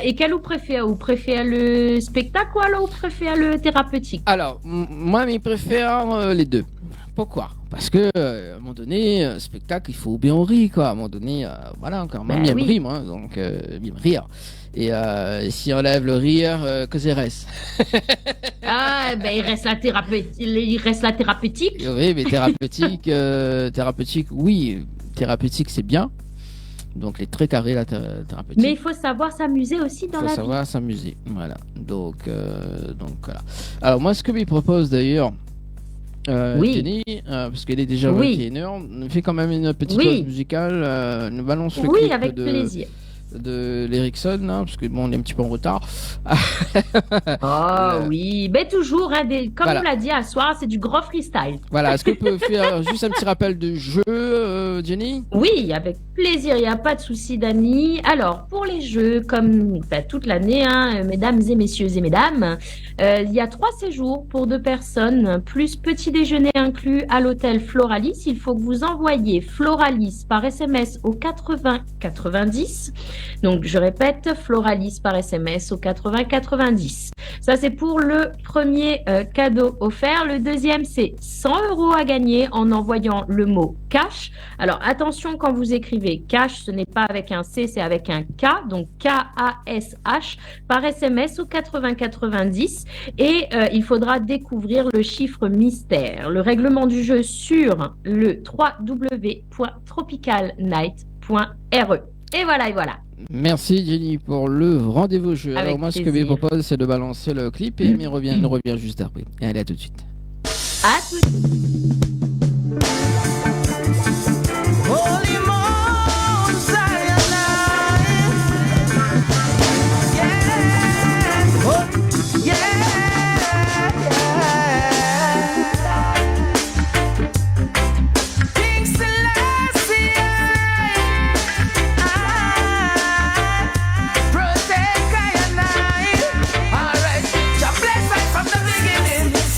Et quel vous préférez? Vous préférez le spectacle ou alors vous préférez le thérapeutique? Alors, moi, je préfère les deux. Pourquoi? Parce que à un moment donné, spectacle, il faut bien rire, quoi. À un moment donné, voilà, quand même, il rire, moi, donc bien rire. Et si on enlève le rire, que c'est reste? Il reste la thérapeutique. Oui, mais thérapeutique, oui, thérapeutique, c'est bien. Donc les traits carrés, la thérapeutique. Mais il faut savoir s'amuser aussi dans la vie. Il faut savoir s'amuser, voilà. Donc voilà. Alors moi, ce que je propose d'ailleurs, Jenny, parce qu'elle est déjà 21h, nous fait quand même une petite pause musicale. Nous balance le clip avec plaisir. De l'Erickson, hein, parce que bon, on est un petit peu en retard. Oui, mais toujours, hein, comme on l'a dit à soir, c'est du gros freestyle. Voilà, est-ce que vous pouvez faire juste un petit rappel de jeu, Jenny? Oui, avec plaisir, il n'y a pas de souci, Dani. Alors, pour les jeux, comme toute l'année, hein, mesdames et messieurs et mesdames, il y a 3 séjours pour 2 personnes, plus petit déjeuner inclus à l'hôtel Floralis. Il faut que vous envoyiez Floralis par SMS au 80-90. Donc, je répète, Floralis par SMS au 80-90. Ça, c'est pour le premier cadeau offert. Le deuxième, c'est 100 € à gagner en envoyant le mot cash. Alors, attention, quand vous écrivez cash, ce n'est pas avec un C, c'est avec un K. Donc, K-A-S-H par SMS au 80-90. Et il faudra découvrir le chiffre mystère. Le règlement du jeu sur le www.tropicalnight.re. Et voilà. Merci Jenny pour le rendez-vous jeu. Alors moi, ce que je propose, c'est de balancer le clip et il revient juste après. Et allez, à tout de suite. À tout de suite.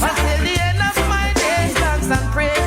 Until the end of my days, thanks and praise.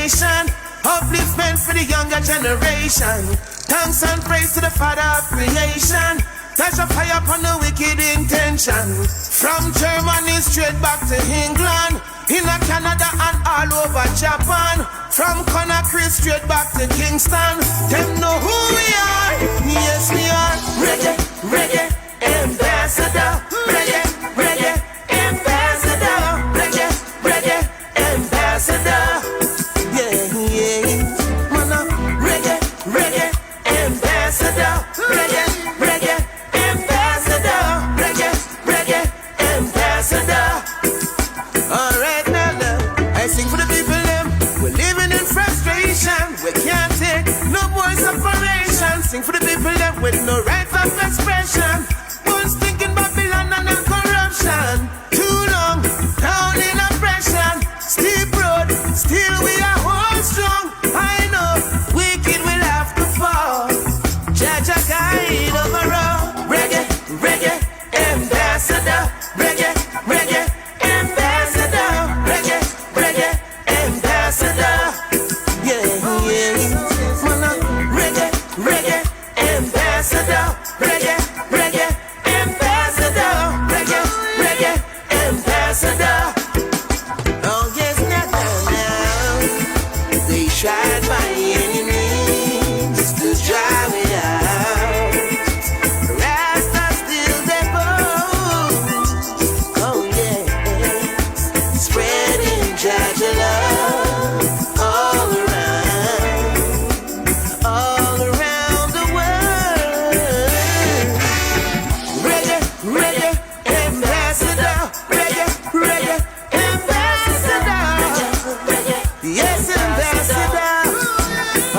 inspiration, upliftment for the younger generation. Thanks and praise to the Father of creation. Touch a fire upon the wicked intention. From Germany straight back to England, in Canada and all over Japan. From Conakry straight back to Kingston. Them know who we are. Yes, we are. Reggae, reggae, ambassador. Reggae, reggae, ambassador. Reggae, reggae, ambassador. Yeah, yeah. Man, reggae, reggae, ambassador. Reggae, reggae, ambassador. Reggae, reggae, ambassador. Alright now, I sing for the people them. We're living in frustration. We can't take no more separation. Sing for the people them with no rights of expression. Once thinking Babylon and corruption. Too long, down in oppression. Steep road, still we are hold strong. I know, wicked will have to fall. Jaja guide overall. Reggae, reggae, ambassador. Reggae, reggae, ambassador. Reggae, reggae, ambassador. Yeah, yeah. Man, reggae, reggae, ambassador. Reggae, reggae, ambassador. Reggae, reggae, ambassador. Oh yes, now, now. They tried by any means to drive me out. Rasta still they boast. Oh yeah, spreading Jaja love all around the world. Reggae, reggae, ambassador. Reggae, reggae, ambassador. Yes, ambassador.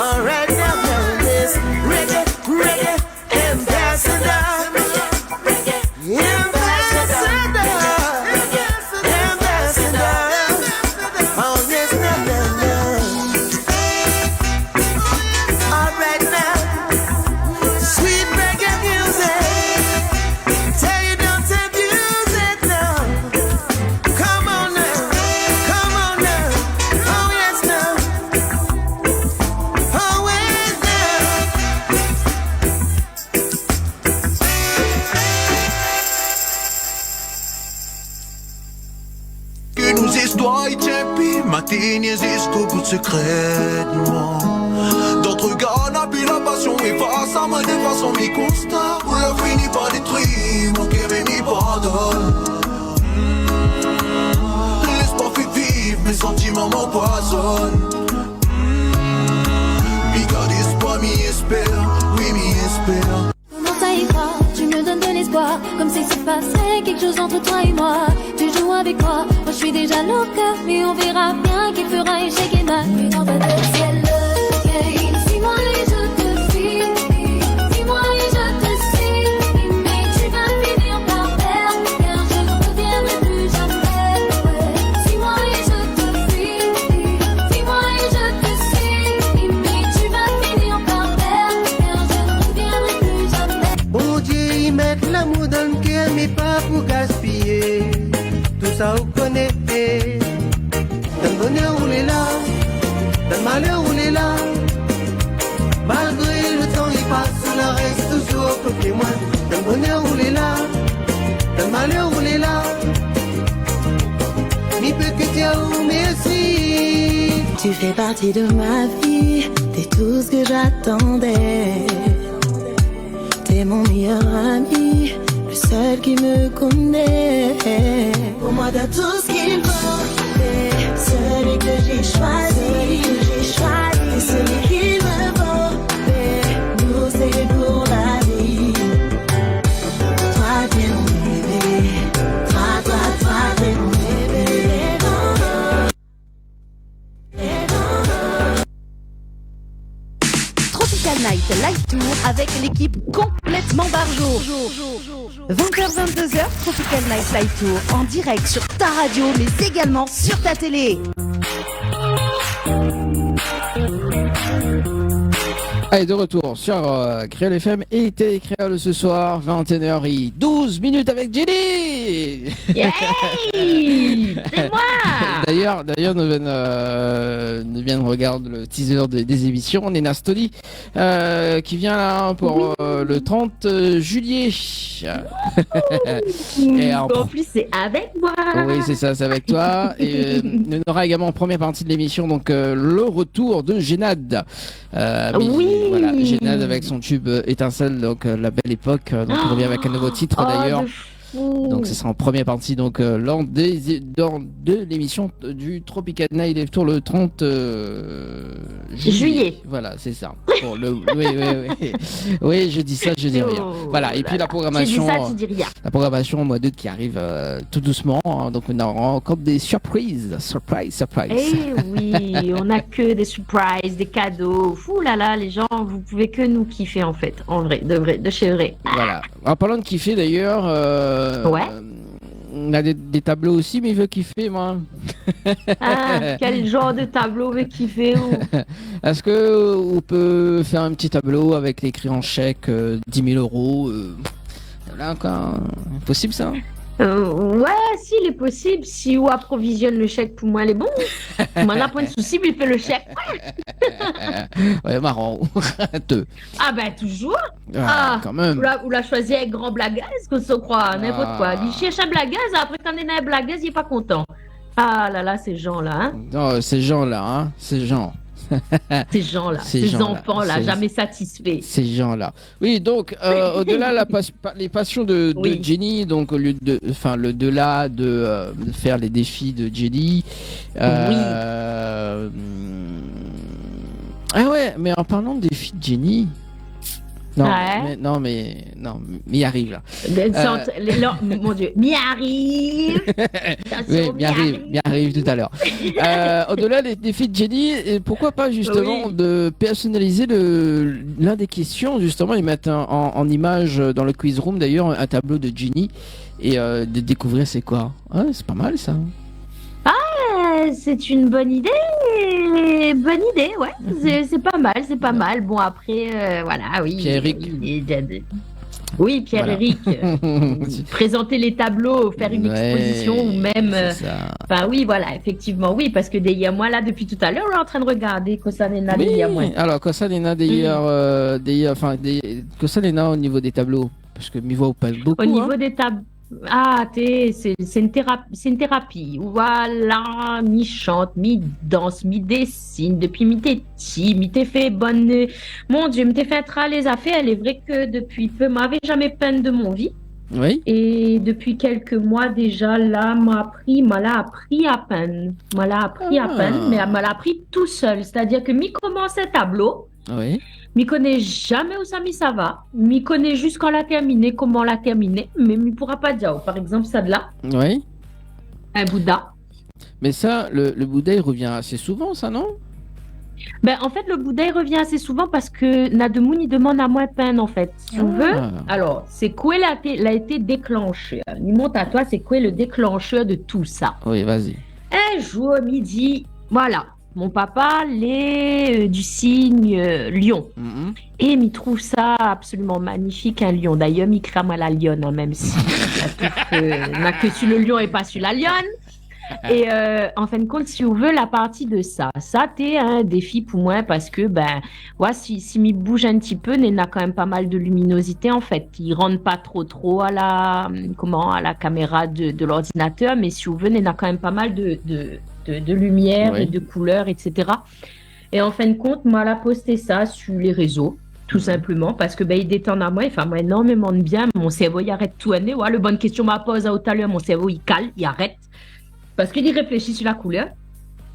All right now, this reggae, reggae, ambassador. Ambassador. Ambassador. Oh yes, now. All right now, sweet reggae music. Tell you don't abuse it now. Come on now, come on now. Oh yes now, oh yes now. Que nos histoires tchèpi, matin jusqu'au bout de secrètement. D'autres gars n'a plus la passion et face à moi de façon mes constats. On l'a fini par détruire, mon cœur m'y pardonne. L'espoir fait vivre, mes sentiments m'empoisonnent. Mi garde espoir, mi espère, oui mi espère. Comment ça ira? Tu me donnes de l'espoir, comme si se passerait quelque chose entre toi et moi. Tu joues avec moi, moi je suis déjà loca, mais on verra bien qui fera échec et mat. Mais dans ta tête c'est le game. Suis-moi et je te file, suis-moi et je te signe. Mais tu vas finir par perdre, car je ne reviendrai plus jamais. Suis-moi et je te file, suis-moi et je te signe. Mais tu vas finir par perdre, car je ne reviendrai plus jamais. Bon Dieu, y mettre l'amour dans le cœur, mais pas pour gaspiller. Tout ça, vous connaissez. Dans le bonheur, on est là. Dans le malheur, on est là. Malgré le temps, il passe, on reste toujours côté moi. Dans le bonheur, on est là. Dans le malheur, on est là. Mi peu que Dieu, merci. Tu fais partie de ma vie, t'es tout ce que j'attendais. T'es mon meilleur ami, le seul qui me connaît. Pour moi t'as tout ce qu'il faut, t'es celui que j'ai choisi, et celui qu'il me faut. Nous c'est pour la vie. Toi t'es mon bébé, toi t'es mon bébé. Tropical Night Live Tour avec l'équipe complètement barjo. 20h-22h, Tropical Night Live Tour en direct sur ta radio mais également sur ta télé. Allez, de retour sur Créole FM et Télé Créole ce soir, 21h12 avec Jenny. Yay, c'est moi. D'ailleurs, nous vient de regarder le teaser des émissions. On est Nastoli qui vient là pour le 30 juillet. Et en plus, c'est avec moi. Oui, c'est ça, c'est avec toi. Et on aura également en première partie de l'émission donc le retour de Génade. Oui. Voilà, Génade avec son tube Étincelle, donc la belle époque. Donc on revient avec un nouveau titre d'ailleurs. Donc ce sera en première partie donc lors de l'émission du Tropical Night Live Tour le 30 juillet. Voilà, c'est ça. Bon, oui, je dis ça, je dis rien. Voilà, et puis la programmation, tu dis rien. La programmation au mois d'août qui arrive tout doucement. Hein, donc on aura encore des surprises. Eh oui, on a que des surprises, des cadeaux. Fou là là, les gens, vous pouvez que nous kiffer en fait, en vrai, de chez vrai. Voilà. En parlant de kiffer d'ailleurs. Ouais. On a des tableaux aussi, mais il veut kiffer, moi. Quel genre de tableau veut kiffer Est-ce que on peut faire un petit tableau avec l'écrit en chèque 10 000 euros Là, quoi. Possible, ça ouais, s'il est possible, si on approvisionne le chèque, pour moi, elle est bon. Moi, n'a pas de souci, mais il fait le chèque. Ouais, marrant. Ah, ben, toujours. Quand même. Ou la choisir avec grand blagaise, qu'on se croit, n'importe quoi. Il cherche un blagaise, après, quand il est un blagaise, il est pas content. Ah là là, ces gens-là, hein. Non, ces gens-là, ces gens. Ces gens-là, ces enfants-là, jamais satisfaits. Ces gens-là. Oui, donc au-delà les passions de Jenny, donc au lieu de, le-delà de faire les défis de Jenny. Ah ouais, mais en parlant de défis de Jenny. Non, mais il arrive là. Mon Dieu, m'y arrive. Oui, m'y arrive tout à l'heure. Au-delà des défis de Jenny, pourquoi pas justement de personnaliser l'un des questions justement et mettre en image dans le quiz room d'ailleurs un tableau de Jenny et de découvrir c'est quoi. Ouais, c'est pas mal ça. C'est une bonne idée, ouais. C'est pas mal. Bon après, voilà, oui. Pierre-Éric. Oui, Pierre-Éric. Présenter les tableaux, faire une exposition ou même. Enfin oui, voilà, effectivement, oui, parce que d'ailleurs moi là depuis tout à l'heure, on est en train de regarder Kosanena d'ailleurs moi. Alors Kosanena d'ailleurs, Kosanena au niveau des tableaux, parce que m'y voit pas beaucoup. Au niveau des tableaux. Ah, c'est une thérapie. Voilà, mi-chante, mi-danse, mi-dessine. Depuis mi-t'es fait bonne. Mon Dieu, m't'es fait tra les affaires. Elle est vrai que depuis peu, m'avait jamais peine de mon vie. Oui. Et depuis quelques mois déjà, là, m'a appris à peine. Mais elle m'a appris tout seul. C'est-à-dire que m'y commence un tableau. Oui. M'y connais jamais où ça va. M'y connais juste quand l'a terminé, comment l'a terminé, mais m'y pourra pas dire. Par exemple, ça de là. Oui. Un Bouddha. Mais ça, le Bouddha, il revient assez souvent, ça, non? Ben, en fait, le Bouddha, il revient assez souvent parce que Nademoun, il demande à moins de peine, en fait. Si on veut. Alors, c'est quoi l'a été déclencheur? Il montre à toi, c'est quoi le déclencheur de tout ça? Oui, vas-y. Un jour, midi, voilà. Mon papa, l'est du signe lion. Et il trouve ça absolument magnifique, un lion. D'ailleurs, il crame à la lionne, hein, même si n'a que sur le lion et pas sur la lionne. Et en fin de compte, si on veut la partie de ça t'es un défi pour moi parce que si m'y bouge un petit peu, il a quand même pas mal de luminosité en fait. Il rentre pas trop à la caméra de l'ordinateur, mais si on veut, il a quand même pas mal de lumière et de couleurs, etc. Et en fin de compte, moi, elle a posté ça sur les réseaux, tout simplement, parce que il détend à moi, il fait moi énormément de bien. Mon cerveau, il arrête de tourner. Ouais, le bonne question m'a posé tout à l'heure, mon cerveau, il cale, il arrête. Parce qu'il y réfléchit sur la couleur.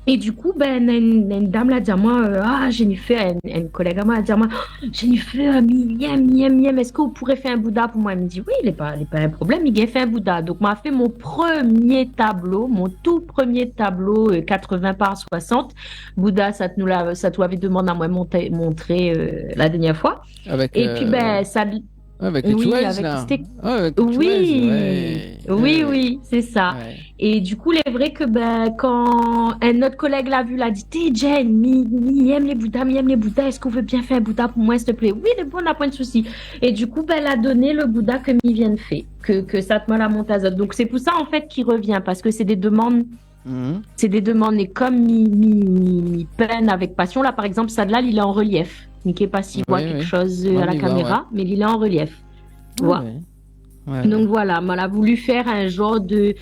Et du coup, une dame l'a dit à moi, Jennifer, une collègue à moi a dit à moi, Jennifer, miam, est-ce que vous pourrez faire un Bouddha pour moi? Elle me dit, oui, il n'est pas un problème, il a fait un Bouddha. Donc, m'a fait mon tout premier tableau, 80 par 60. Bouddha, ça tu avais demandé à moi montrer la dernière fois. Avec, et puis, ça... avec les oui, avec là. Oui, c'est ça. Ouais. Et du coup, il est vrai que quand un autre collègue l'a vu, il a dit, t'es Jen, mi aime les Bouddhas, est-ce qu'on veut bien faire un Bouddha pour moi, s'il te plaît? Oui, bon, on n'a pas de souci. Et du coup, elle a donné le Bouddha que mi vient de faire, que Satma la Montazot. Donc, c'est pour ça, en fait, qu'il revient, parce que c'est des demandes. C'est des demandes, et comme mi peine avec passion, là, par exemple, Sadlal, il est en relief. Il n'est pas si voit quelque chose à la caméra, mais il est en relief. Voilà. Donc voilà, on a voulu faire un genre de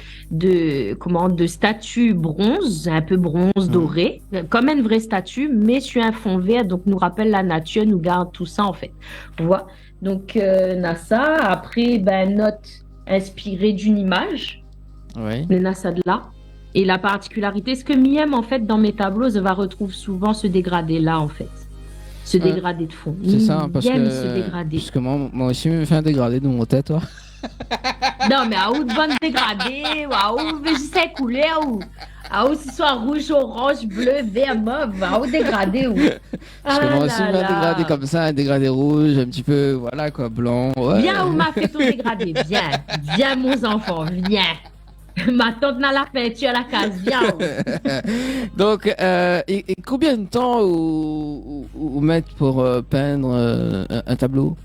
statue bronze, un peu bronze doré, comme une vraie statue, mais sur un fond vert, donc nous rappelle la nature, nous garde tout ça en fait. Voilà. Donc NASA, après note inspirée d'une image, le NASA de là. Et la particularité, ce que Miem en fait dans mes tableaux, je va retrouve souvent ce dégradé là en fait. Ce dégradé de fond. C'est ça, parce que moi aussi, je me fais un dégradé de mon tête, toi. Non, mais à où de bonne dégradé, à où je sais couleur, à où ce soit rouge, orange, bleu, vert, mauve, à où dégradé, Parce que moi aussi, je me fais un dégradé comme ça, un dégradé rouge, un petit peu, voilà quoi, blanc. Ouais. Viens où m'a fait ton dégradé, viens, mon enfant, viens. Ma tante n'a la peinture à la case, viens. Donc, et combien de temps vous mettre pour peindre un tableau?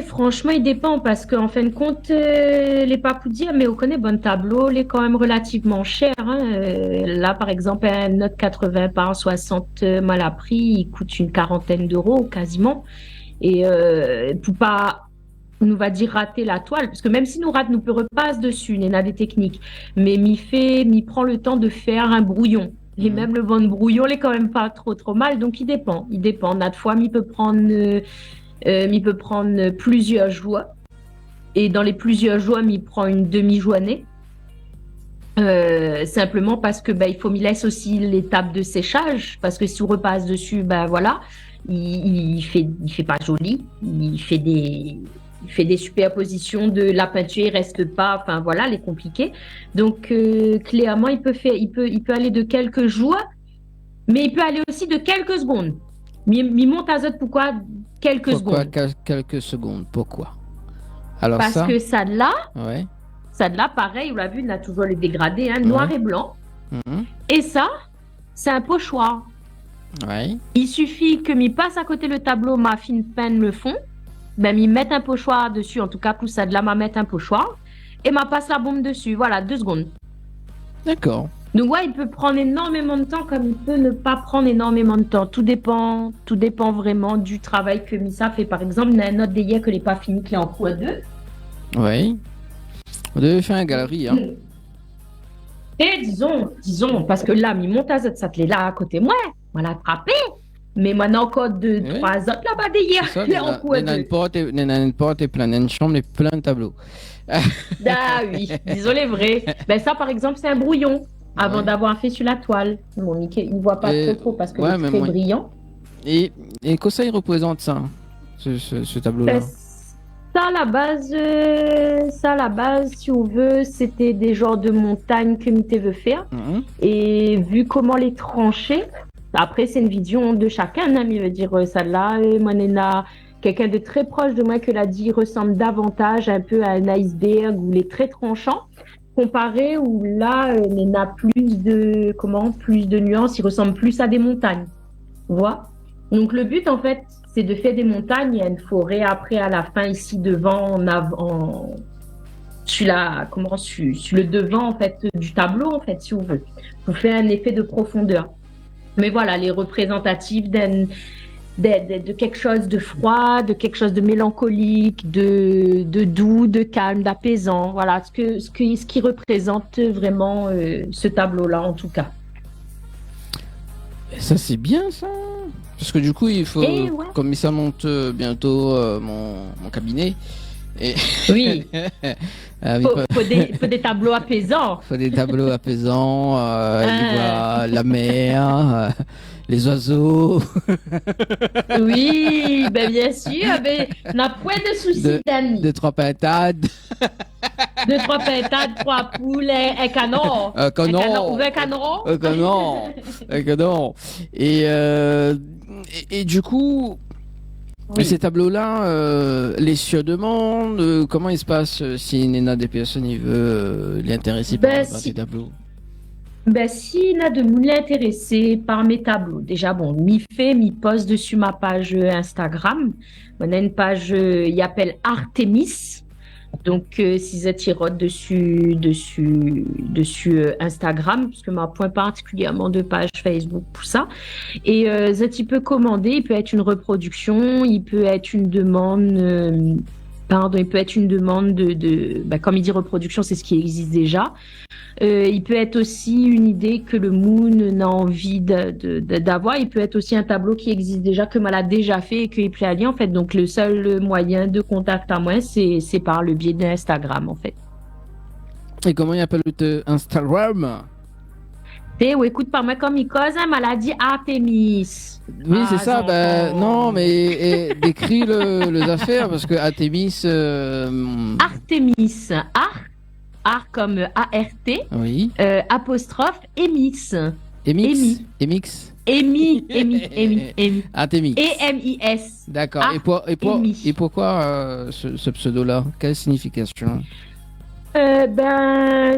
Franchement, il dépend parce qu'en fin de compte, les papoudiers, mais on connaît bon tableau, il est quand même relativement cher. Là, par exemple, un note 80 par 60 mal à prix, il coûte une quarantaine d'euros quasiment. Et pour pas, on va dire rater la toile, parce que même si nous rate, nous peut repasse dessus, il y a des techniques. Mais m'y prend le temps de faire un brouillon. Et même le bon brouillon, il est quand même pas trop mal, donc il dépend. Notre fois, il peut prendre plusieurs jours. Et dans les plusieurs jours, il prend une demi-journée. Simplement parce que il faut m'y laisse aussi l'étape de séchage, parce que si on repasse dessus, voilà, il fait pas joli, il fait des superpositions de la peinture, il reste pas, enfin voilà, les compliqués. Donc clairement, il peut aller de quelques jours, mais il peut aller aussi de quelques secondes. Mi monte à zot, pourquoi quelques secondes? Quelques secondes, pourquoi? Alors parce que ça de là, ouais. Pareil, on l'a vu, on a toujours les dégradés, noir et blanc. Et ça, c'est un pochoir. Ouais. Il suffit que m'y passe à côté le tableau, ma fine peine le fond, m'y mette un pochoir dessus, en tout cas pour ça de là, m'a mettre un pochoir, et m'a passe la bombe dessus, voilà, 2 secondes. D'accord. Donc il peut prendre énormément de temps comme il peut ne pas prendre énormément de temps. Tout dépend vraiment du travail que Missa fait. Par exemple, il y a un autre d'hier que n'est pas fini, qui est en cours 2. Oui. On devait faire une galerie, hein. Et disons, parce que là, mi monte à zot, ça te l'est là à côté moi, on l'a attrapé. Mais maintenant encore 2-3 autres là-bas d'hier, il est en cours 2. Il y a une porte et plein, une chambre et plein de tableaux. Ah oui, disons les vrais. Ça par exemple, c'est un brouillon. Avant d'avoir fait sur la toile. Bon, Mickey, il ne voit pas trop parce que c'est très brillant. Et qu'est-ce que ça représente, ça, ce tableau-là? Ça, à la base, si on veut, c'était des genres de montagnes que Mickey veut faire. Et vu comment les trancher, après, c'est une vision de chacun. Il veut dire, ça là, moi, Nena, quelqu'un de très proche de moi que l'a dit, ressemble davantage un peu à un iceberg où il est très tranchant. Comparé où là, il a plus de nuances, il ressemble plus à des montagnes. Tu vois? Donc le but en fait, c'est de faire des montagnes. Il y a une forêt après à la fin ici devant, sur le devant en fait du tableau en fait, si on veut, pour faire un effet de profondeur. Mais voilà, les représentatifs de quelque chose de froid, de quelque chose de mélancolique, de doux, de calme, d'apaisant. Voilà, ce qui représente vraiment ce tableau-là, en tout cas. Et ça, c'est bien, ça. Parce que du coup, il faut, comme ça monte bientôt mon cabinet. Et... Oui. faut des tableaux apaisants. Faut des tableaux apaisants. La mer. Les oiseaux. Oui, bien sûr, mais on n'a point de soucis, Dani. 2-3 pintades. 2-3 pintades, 3 poules, un canon. Un canon. Un canon. Et du coup, Et ces tableaux-là, les cieux demandent, comment il se passe si Nena des personnes il veut l'intéresser par ces tableaux? Si Nena de Moon l'est intéressé par mes tableaux, déjà bon, m'y poste dessus ma page Instagram. On a une page, il appelle Artemis. Donc, si vous êtes dessus Instagram, parce que ma point particulièrement de page Facebook pour ça. Et il peut commander, il peut être une reproduction, il peut être une demande, il peut être une demande comme il dit reproduction, c'est ce qui existe déjà. Il peut être aussi une idée que le Moon a envie d'avoir. Il peut être aussi un tableau qui existe déjà, que Mal a déjà fait et qu'il plaît à lui, en fait. Donc, le seul moyen de contact à moi, c'est par le biais d'Instagram, en fait. Et comment il appelle Instagram? Écoute, par moi, comme il cause, maladie Artemis. Oui, c'est ça. Non, mais décris les affaires, parce que Artemis... Artemis. Art comme A-R-T, oui. Apostrophe, Emix. Emix. Artemis. E-M-I-S. D'accord. Et pourquoi ce pseudo-là? Quelle signification?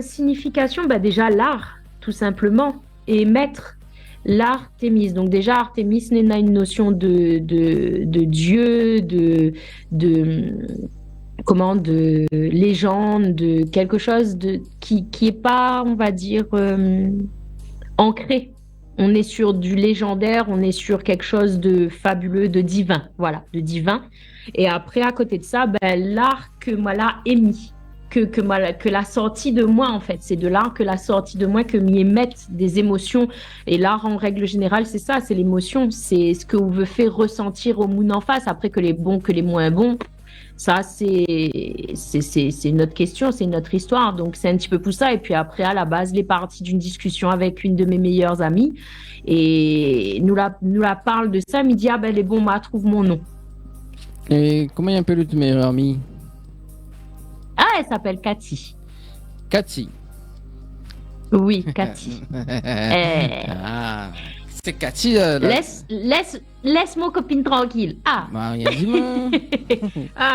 Signification, déjà l'art, tout simplement. Et maître, l'Artémis. Donc déjà, Artemis n'est pas une notion de dieu, de légende, de quelque chose qui est pas, on va dire, ancré. On est sur du légendaire, on est sur quelque chose de fabuleux, de divin, de divin. Et après, à côté de ça, l'art que moi l'a émis, que la sortie de moi, en fait, c'est de l'art que la sortie de moi, que m'y émettent des émotions. Et l'art, en règle générale, c'est ça, c'est l'émotion, c'est ce que vous veut faire ressentir au Moon en face. Après, que les bons, que les moins bons. Ça, c'est notre question, c'est notre histoire. Donc, c'est un petit peu pour ça. Et puis après, à la base, les parties d'une discussion avec une de mes meilleures amies. Et nous la parle de ça. Elle me dit, les bons, trouve mon nom. Et comment il appelle ta meilleure amie? Elle s'appelle Cathy. Cathy? Oui, Cathy. C'est Cathy. Laisse mon copine tranquille. Rien dis-moi.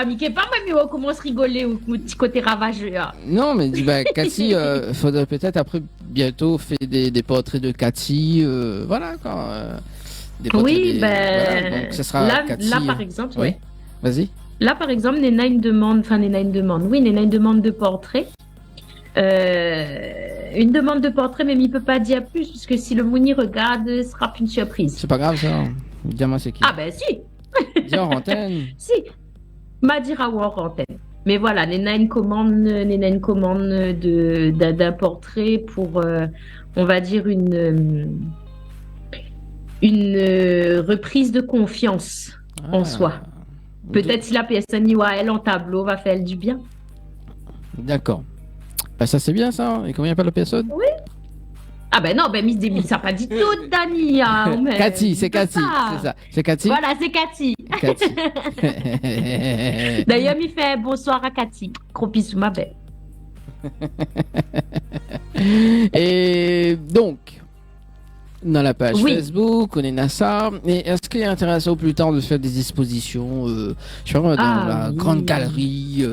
Mickey, pas moi, mais on commence à rigoler au petit côté ravageur. Non, mais Cathy, faudrait peut-être après bientôt faire des portraits de Cathy. Voilà, quoi. Oui, donc, ce sera Cathy, là, par exemple, oui. Vas-y. Là, par exemple, Nena une demande de portrait. Une demande de portrait, mais il peut pas dire plus, parce que si le Mouni regarde, ce sera une surprise. C'est pas grave, ça. Dis-moi c'est qui. Si. Dis en antenne. Si. M'a dira ou en antenne. Mais voilà, Nena une commande d'un portrait pour, on va dire, une reprise de confiance en soi. Peut-être si la personne y voit elle en tableau, va faire du bien. D'accord. Ça c'est bien ça. Et comment il appelle la personne? Oui. Non, Miss Demi, ça pas dit tout, Dani. Cathy, c'est Cathy, c'est ça. C'est Cathy. Voilà, c'est Cathy. D'ailleurs, il fait bonsoir à Cathy. Gros bisous, ma belle. Et donc, dans la page Facebook, on est ça. Et est-ce qu'il est intéressant plus tard de faire des expositions, dans la grande galerie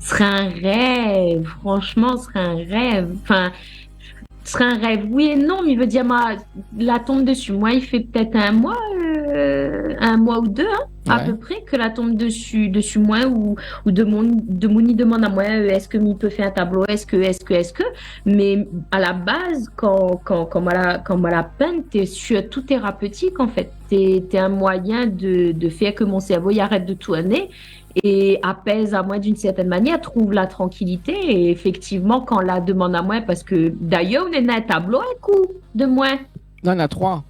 Ce serait un rêve, franchement, ce serait un rêve. Enfin, ce serait un rêve, oui et non, mais il veut dire, la tombe dessus, moi, il fait peut-être un mois ou deux, à peu près, que la tombe dessus moi, ou de mon demande à moi, est-ce que m'y peut faire un tableau, est-ce que, mais à la base, quand moi la peine, t'es sur tout thérapeutique, en fait, t'es un moyen de faire que mon cerveau, il arrête de tourner, et apaise à moi d'une certaine manière, trouve la tranquillité. Et effectivement, quand on la demande à moi, parce que d'ailleurs, on est dans un tableau, un coup de moi. Non, on a trois.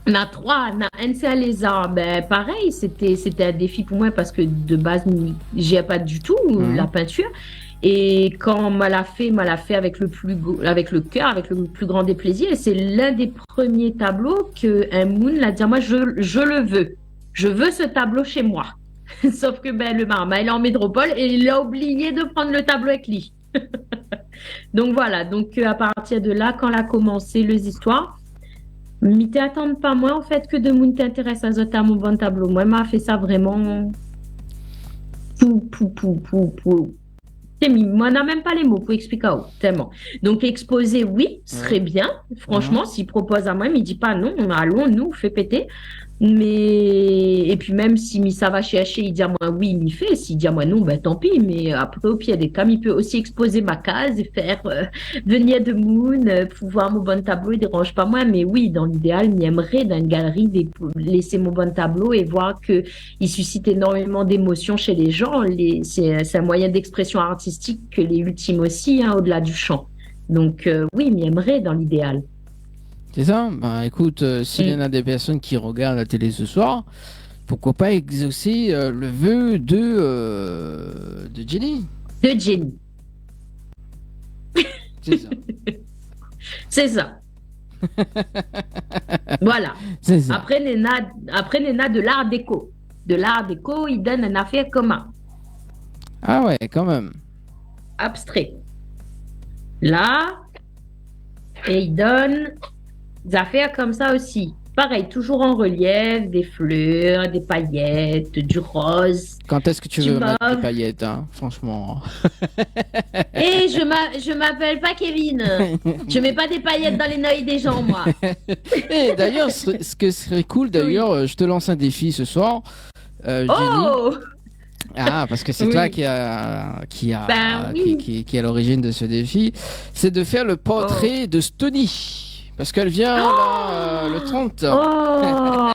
On a trois. On a un seul lézard. Pareil, c'était un défi pour moi parce que de base, j'ai pas du tout la peinture. Et quand on m'a la fait avec le cœur, avec le plus grand des plaisirs. Et c'est l'un des premiers tableaux qu'un Moon l'a dit, moi, je le veux. Je veux ce tableau chez moi. Sauf que le Marma, il est en métropole et il a oublié de prendre le tableau avec lui. Donc voilà, donc à partir de là, quand on a commencé les histoires, Mais t'attends pas moi en fait que de monde t'intéresse à mon bon tableau. Moi, m'a fait ça vraiment. Pou. Moi, n'a même pas les mots pour expliquer tellement. Donc, exposer, oui, serait bien. Franchement, s'il propose à moi, il dit pas non, allons, nous, fait péter. Mais, et puis même si ça va chercher, il dit à moi oui, il fait. S'il dit à moi non, ben tant pis. Mais après, au pire des cas, il peut aussi exposer ma case et faire venir de Moon pour voir mon bon tableau, il dérange pas moi. Mais oui, dans l'idéal, il aimerait dans une galerie laisser mon bon tableau et voir que il suscite énormément d'émotions chez les gens. C'est un moyen d'expression artistique que les ultimes aussi, hein, au-delà du chant. Donc oui, il aimerait dans l'idéal. C'est ça. Bah écoute, s'il y en a des personnes qui regardent la télé ce soir, pourquoi pas exaucer le vœu de Jenny. De Jenny. C'est ça. C'est ça. Voilà. C'est ça. Après Nena de l'art déco. De l'art déco, il donne une affaire commun. Ah ouais, quand même. Abstrait. Là. Et il donne des affaires comme ça aussi. Pareil, toujours en relief, des fleurs, des paillettes, du rose. Quand est-ce que tu veux mettre des paillettes, hein, franchement? Et je m'appelle pas Kevin. Je mets pas des paillettes dans les noyaux des gens, moi. Et d'ailleurs, ce que serait cool, d'ailleurs, je te lance un défi ce soir. Oh! Ah, parce que c'est toi qui est à l'origine de ce défi. C'est de faire le portrait de Stony. Parce qu'elle vient là, le 30. Oh,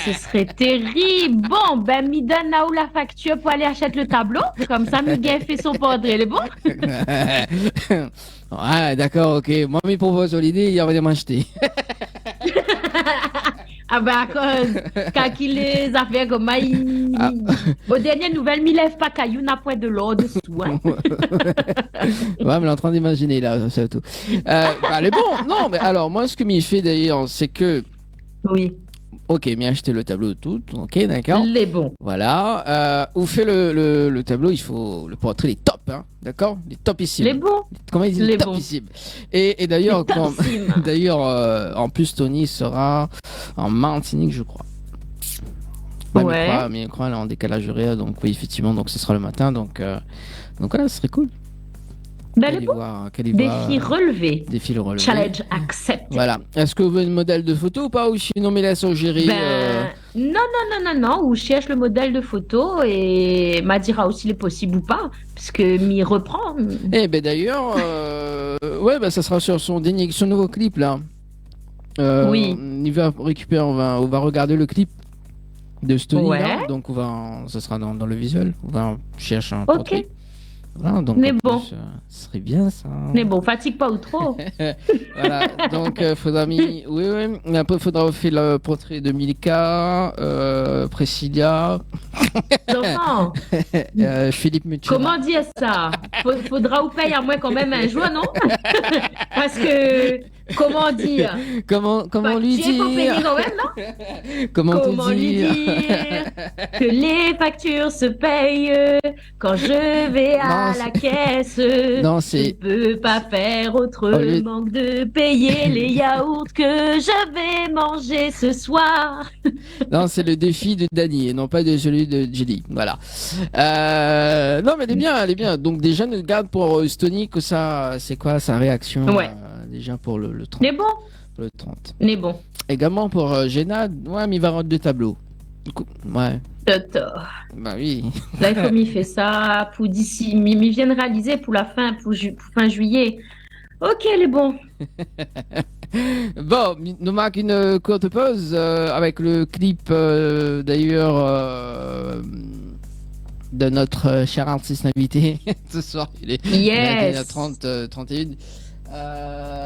ce serait terrible. Bon, ben, me donne là où la facture pour aller acheter le tableau. Comme ça, Miguel fait son portrait. Il est bon? Ouais, d'accord, ok. Moi, me propose l'idée, il va m'acheter. Ah ben, à cause, quand il les affaires comme ça, aux dernières nouvelles, il lève pas caillou, n'a point de l'or dessous. Hein. Ouais, mais est en train d'imaginer là, c'est tout. Elle est bon. Non, mais alors, moi, ce que m'y fait d'ailleurs, c'est que. Oui. Ok, mais acheter le tableau tout. Ok, d'accord. Les bons. Voilà. Où fait le tableau, il faut le portrait, les top, hein. D'accord? Les topissimes. Les bons. Comment ils disent les topissimes. Et d'ailleurs, en plus, Tony sera en Martinique, je crois. Ouais. Mais je crois, elle est en décalage horaire, donc oui, effectivement, donc ce sera le matin, donc voilà, ce serait cool. Ben, défi relevé. Défi relevé. Challenge accepted. Voilà. Est-ce que vous avez un modèle de photo ou pas? Ou sinon, mais laisse gérer. Non. Ou cherche le modèle de photo et m'a dira aussi les possibles ou pas. Parce que m'y reprend. Eh ben d'ailleurs, ouais, ça sera sur son nouveau clip là. Oui. Il va récupérer, on va regarder le clip de Stony. Ouais. Là, donc ça sera dans le visuel. On va chercher un portrait. Voilà, donc mais bon, ce serait bien ça. Mais bon, fatigue pas ou trop. Voilà, donc faudra après faudra faire le portrait de Milka, Priscilla, Philippe Mutuel. Comment dire ça? Faudra ou payer à moi quand même un jour, non? Parce que comment dire? Comment lui dire? Faut payer quand même, non? Comment lui dire que les factures se payent quand je vais à la caisse? Non, je peux pas faire autrement que de payer les yaourts que je vais manger ce soir. Non, c'est le défi de Dany et non pas de celui de Jelly. Voilà. Non, mais elle est bien. Donc déjà, nous garde pour Stony que ça, c'est quoi sa réaction? Ouais. Déjà pour le 30. Mais bon. Pour le 30. Mais bon. Également pour Génad, ouais, mais il va rendre deux tableaux. Ouais. Bah oui. Là, il faut m'y faire ça pour d'ici. M'y viennent réaliser pour la fin, pour fin juillet. Ok, les bons. Bon, nous marque une courte pause avec le clip d'ailleurs de notre cher artiste invité ce soir. Il est à 31.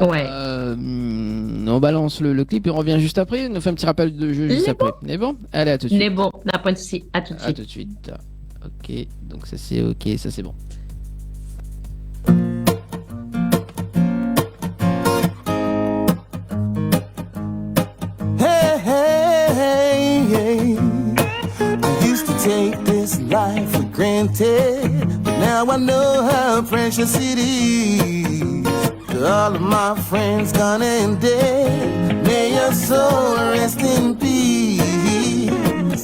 Ouais. On balance le clip et on revient juste après. On nous fait un petit rappel de jeu juste après. Mais bon, allez, à tout de suite. Mais bon, n'a pas de souci. À tout de suite. À tout de suite. Ok, donc ça c'est ok, ça c'est bon. Hey, I used to take this life for granted, but now I know how precious it is. All of my friends gone and dead. May your soul rest in peace.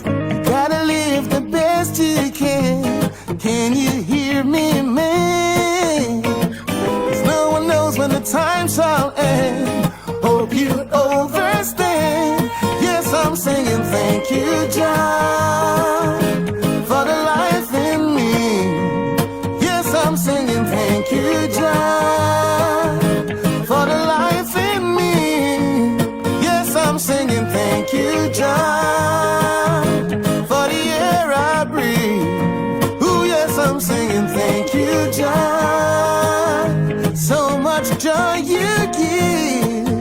You gotta live the best you can. Can you hear me, man? 'Cause no one knows when the time shall end. Hope you overstand. Yes, I'm singing thank you, Jah, for the life in me. Yes, I'm singing thank you, Jah, for the life in me. Yes, I'm singing thank you, Jah, for the air I breathe. Ooh, yes, I'm singing thank you, Jah. So much joy you give.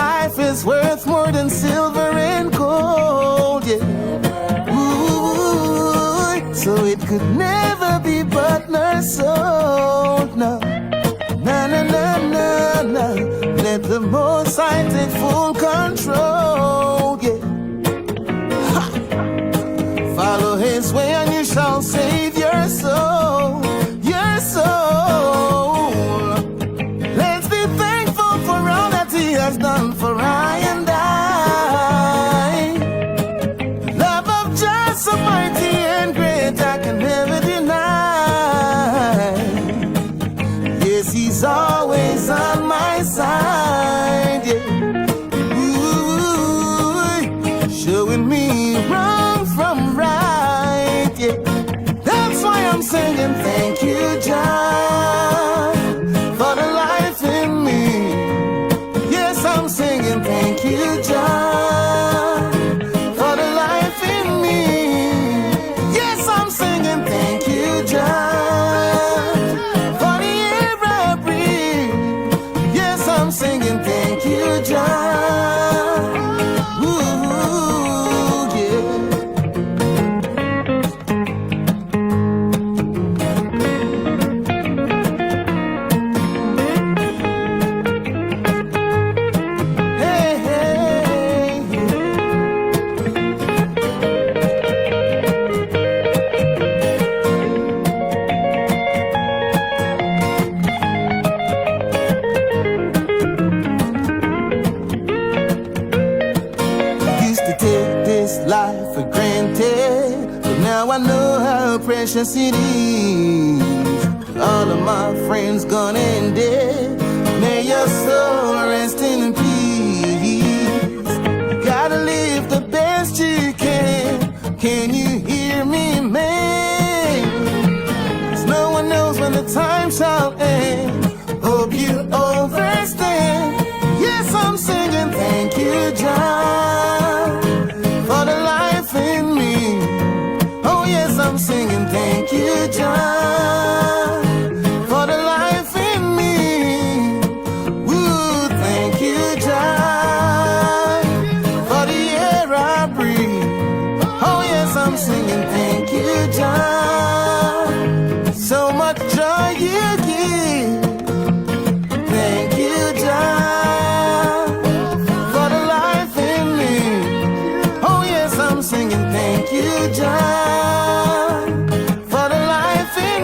Life is worth more than silver and gold, yeah. Ooh, so it could never be but nor sold, no. Na na na na na. Let the Most High take full control, yeah. Ha. Follow His way and you shall save your soul, your soul. Let's be thankful for all that He has done for I and I. Love of just so mighty and great I can never deny. Yes, He's always on my side, yeah. Ooh, showing me wrong from right, yeah. That's why I'm singing thank you, Jah, for the life in me. Yes, I'm singing thank you, Jah, for the life in me. Yes, I'm singing thank you, Jah, for the air I breathe. Yes, I'm singing thank you, Jah. Ooh, yeah. Hey, hey, used to take this life for granted, but now I know how precious it is. All of my friends gone and dead. May your soul rest in peace. You gotta live the best you can. Can you hear me, man? 'Cause no one knows when the time shall end. Hope you overstand. Yes, I'm singing thank you, Jah, for the life in me. Oh, yes, I'm singing thank you, Jah, for the life in me. Ooh, thank you, Jah, for the air I breathe. Oh, yes, I'm singing thank you, Jah. So much joy you give. Thank you, Jah, for the life in me. Oh, yes, I'm singing thank you, Jah, for the life in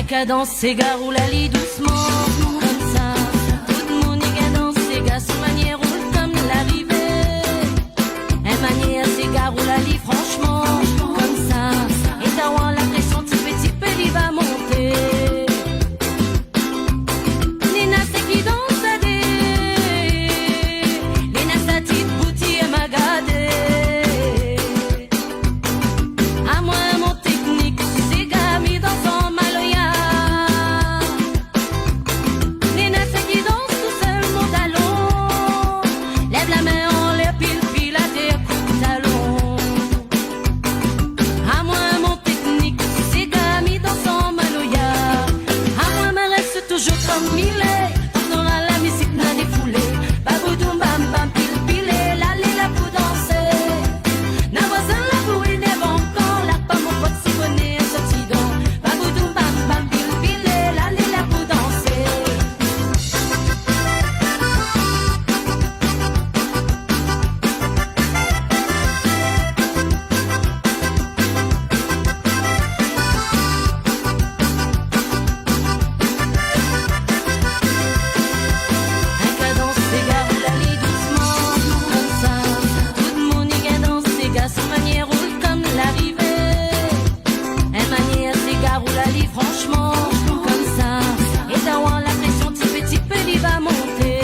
qu'à danser, garou la lit doucement, comme ça. Tout le monde y a dansé, gars, son manière roule comme l'arrivée. Elle manière ses garou la lit, franchement, comme ça. Et t'as la pression, petit peu, il va monter. Nina, c'est qui danse à des. Nina, sa petite boutique, elle m'a gardé. À moi, mon technique, c'est gami dans son maloya. Nina, c'est qui danse tout seul, mon talon. Lève la main en l'air, pile à tes coups de talon. À moi, mon technique, c'est gami dans son maloya. À moi, me reste toujours comme il est. On aura la musique, n'a défoulé. Baboudou, bam, bam, pile, la lila pour danser. N'a voisin la pour une encore. La pas mon pote si bonnet, sorti donc. Baboudou, bam, bam, pile, la lila pour danser. Un cas danser, garou la lit doucement, comme ça. Tout le monde y a dansé, gars, son manière roule comme l'arrivée. Elle manière ses garou la lit, franchement, comme ça. Et t'as la pression, petit peu, il va monter.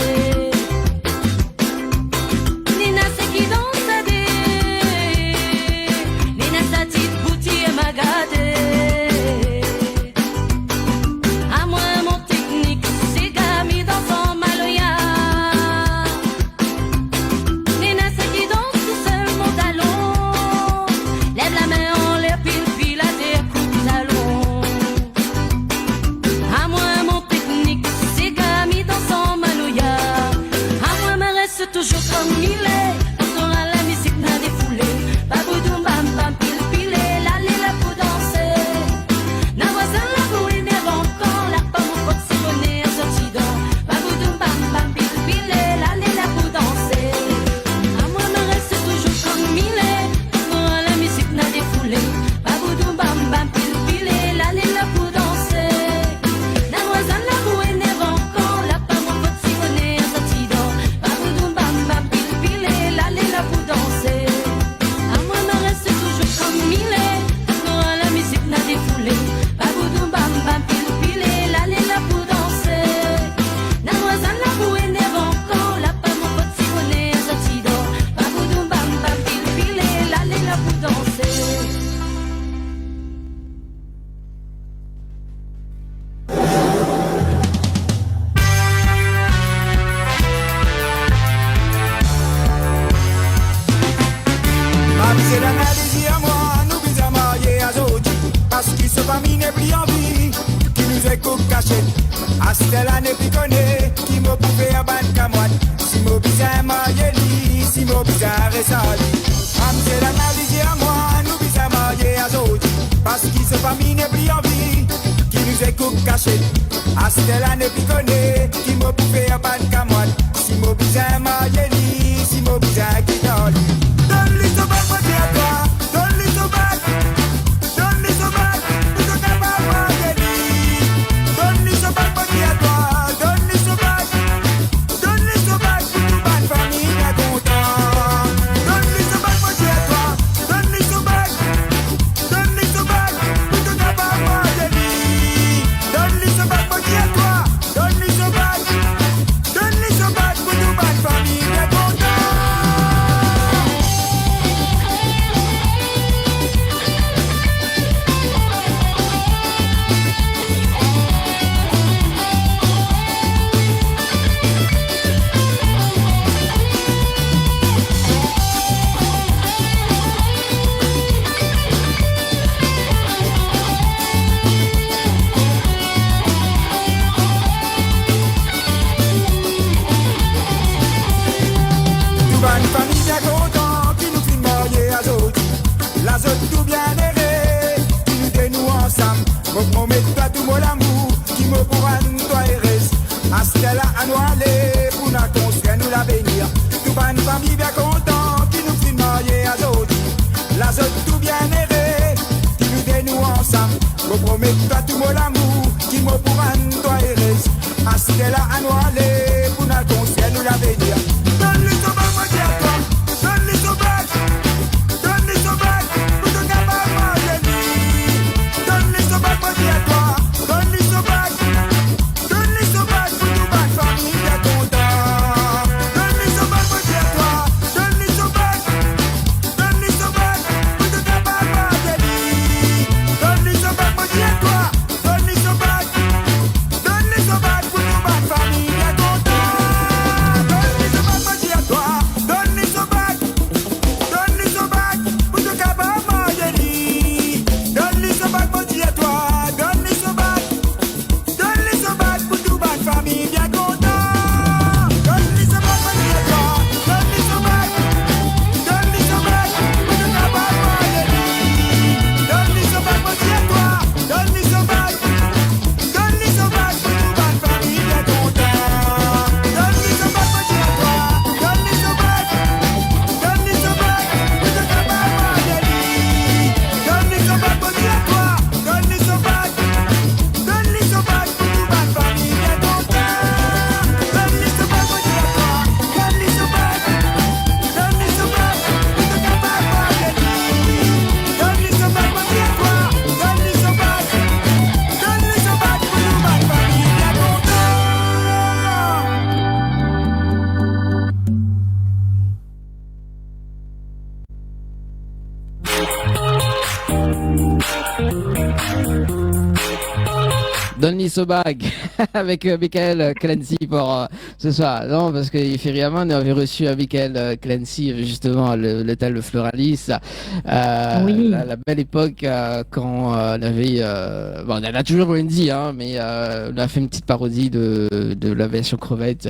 Nina, c'est qui danse à des. Nina, sa petite boutique, elle m'a gardé. À moi, mon technique, c'est gami dans son maloya. Nina, c'est qui danse tout seul, mon talon. Lève la main en l'air, pile à tes coups de talon. À moi, mon technique, c'est gami dans son maloya. À moi, me reste toujours comme il est. On aura la musique, n'a défoulé. Baboudou, bam, bam, pile, la lila pour danser. N'a voisin la pour une encore. La pas mon pote si bonnet, sorti donc. Baboudou, bam, bam, pile, la lila pour danser. À moi, me reste toujours comme il est. On aura la musique, n'a défoulé. Baboudou, bam, bam, pile, la lila pour danser. N'a voisin la pour une encore. La pas mon pote si bonnet, sorti donc. Baboudou, bam, bam, pile, la lila pour danser. À moi, me reste toujours comme il est. On aura la musique, n'a défoulé. Baboudou, bam, bam, pile, la lila pour danser. N'a voisin la pour une encore. La pas mon pote si bonnet, sorti donc. Baboudou, bam, bam, pile, la lila pour danser. C'est l'analyse à moi, nous bisons mariés à Zodi. Parce qu'ils sont pas mis n'est plus en vie, qui nous écoute cachette. À Stella n'est plus connu, qui m'a prouvé à ban camoine. Si m'a bisons mariés, si m'a bisons resali. C'est l'analyse à moi, nous bisons mariés à Zodi. Parce qu'ils sont pas mis n'est plus en vie, qui nous écoute cachette. À Stella n'est plus connu, qui m'a prouvé à ban camoine. Si m'a bisons mariés, si m'a bisons guitare. Donne-lui son bac, moi à toi. Donne-lui son bac. Donne-lui son bac. Nous sommes capables de lui. Donne-lui son bac, moi à toi. Donne-lui son bac. Donne-lui son bac. Pour toute ma famille est content. Donne-lui son bac, moi à toi. Donne-lui son bac. Donne-lui son bac. Nous sommes capables de lui. Donne-lui son bac, moi à toi. Donne-lui son bac. Donne-lui son bac. Pour toute ma famille est content. Une famille bien content qui nous fait marier à Zodi. La Zodi tout bien aimé, qui nous dénoue ensemble. Mon toi tout mon amour, qui me pourra nous toi heureuse. À ce qu'elle a nous aller pour nous construire, nous l'avenir. Tout une famille bien content qui nous fait marier à Zodi. La Zodi tout bien aimé, qui nous dénoue ensemble. Me toi tout mon amour, qui me pour un toi heureuse. Ainsi de là à nous aller, pour notre ciel nous l'avait dit. Donne-lui son bac, moi dis à toi. Donne-lui son bac. Donne-lui son bac, pour te capable de lui. Donne-lui son bac, moi dis à toi. Donne-lui son bac. Donne-lui son bac, pour tout bac, famille bien content. Donne-lui son bac, moi dis à toi. Donne-lui son bac. Donne-lui son bac, pour te capable de lui. Donne-lui son bac, moi dis à toi. Donne-lui son bac. Donne-lui son bac, pour tout bac, famille bien content. Donne-lui son bac, moi dis à toi. Donne-lui son bac. Donne-lui son bac, pour te capable de lui. Donne-lui son bac, moi dis à toi. Donne-lui son bac. Donne-lui son bac, pour tout bac, famille bien content. Donne-lui son bac, moi dis à toi. Donne-lui son bac. Donne-lui son bac, pour te capable de lui. Donne-lui son bac, moi dis à toi. Donne-lui son bac. Donne-lui son bac, pour tout bac, famille bien content. Donne-lui son bac, moi dis à toi. Donne-lui son bac. Donne-lui son bac, pour te capable de lui. Donne-lui son bac, moi dis à toi. Donne-lui son bac. Donne-lui son bac, pour tout bac, famille bien content. Donne-lui son bac, moi dis à toi. Donne-lui son bac. Donne-lui son bac, pour te capable de lui. Donne-lui son bac, moi dis à toi. Donne-lui son bac. Donne-lui son bac, pour tout bac, famille bien content. Donne-lui ce bag avec Michael Clancy pour ce soir. Non, parce que Feriaman avait reçu Michael Clancy, justement, le tel le Floralis. Oui. La belle époque quand on avait. Bon, on a toujours Wendy, hein, mais on a fait une petite parodie de la version crevette.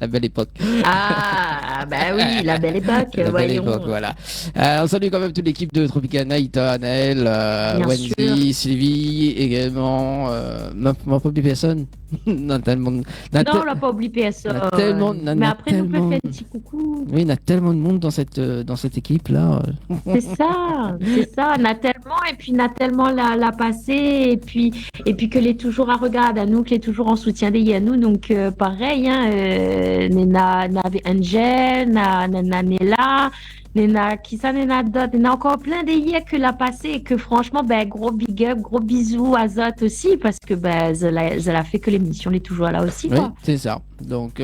La belle époque. Ah, bah oui, la belle époque. La belle voyons. époque, voilà. On salue quand même toute l'équipe de Tropical Night, Annelle, Bien Wendy, Sylvie, également. M'a pas oublié personne. Non, tellement. Non, on l'a pas oublié personne. Mais après, nous peut faire un petit coucou. Oui, il y a tellement de monde dans cette équipe-là. C'est ça. On a tellement, et puis on a tellement la passé, et puis qu'elle est toujours à regarder à nous, qu'elle est toujours en soutien des Yanou. Donc, pareil, hein, Nena Angel, Nena Nela. Nena, qui ça, Nena d'autres? Nena encore plein des yeux que l'a passé et que franchement, ben, gros big up, gros bisous à Zot aussi parce que, ben, ça a fait que l'émission est toujours là aussi, quoi. Oui, c'est ça. Donc,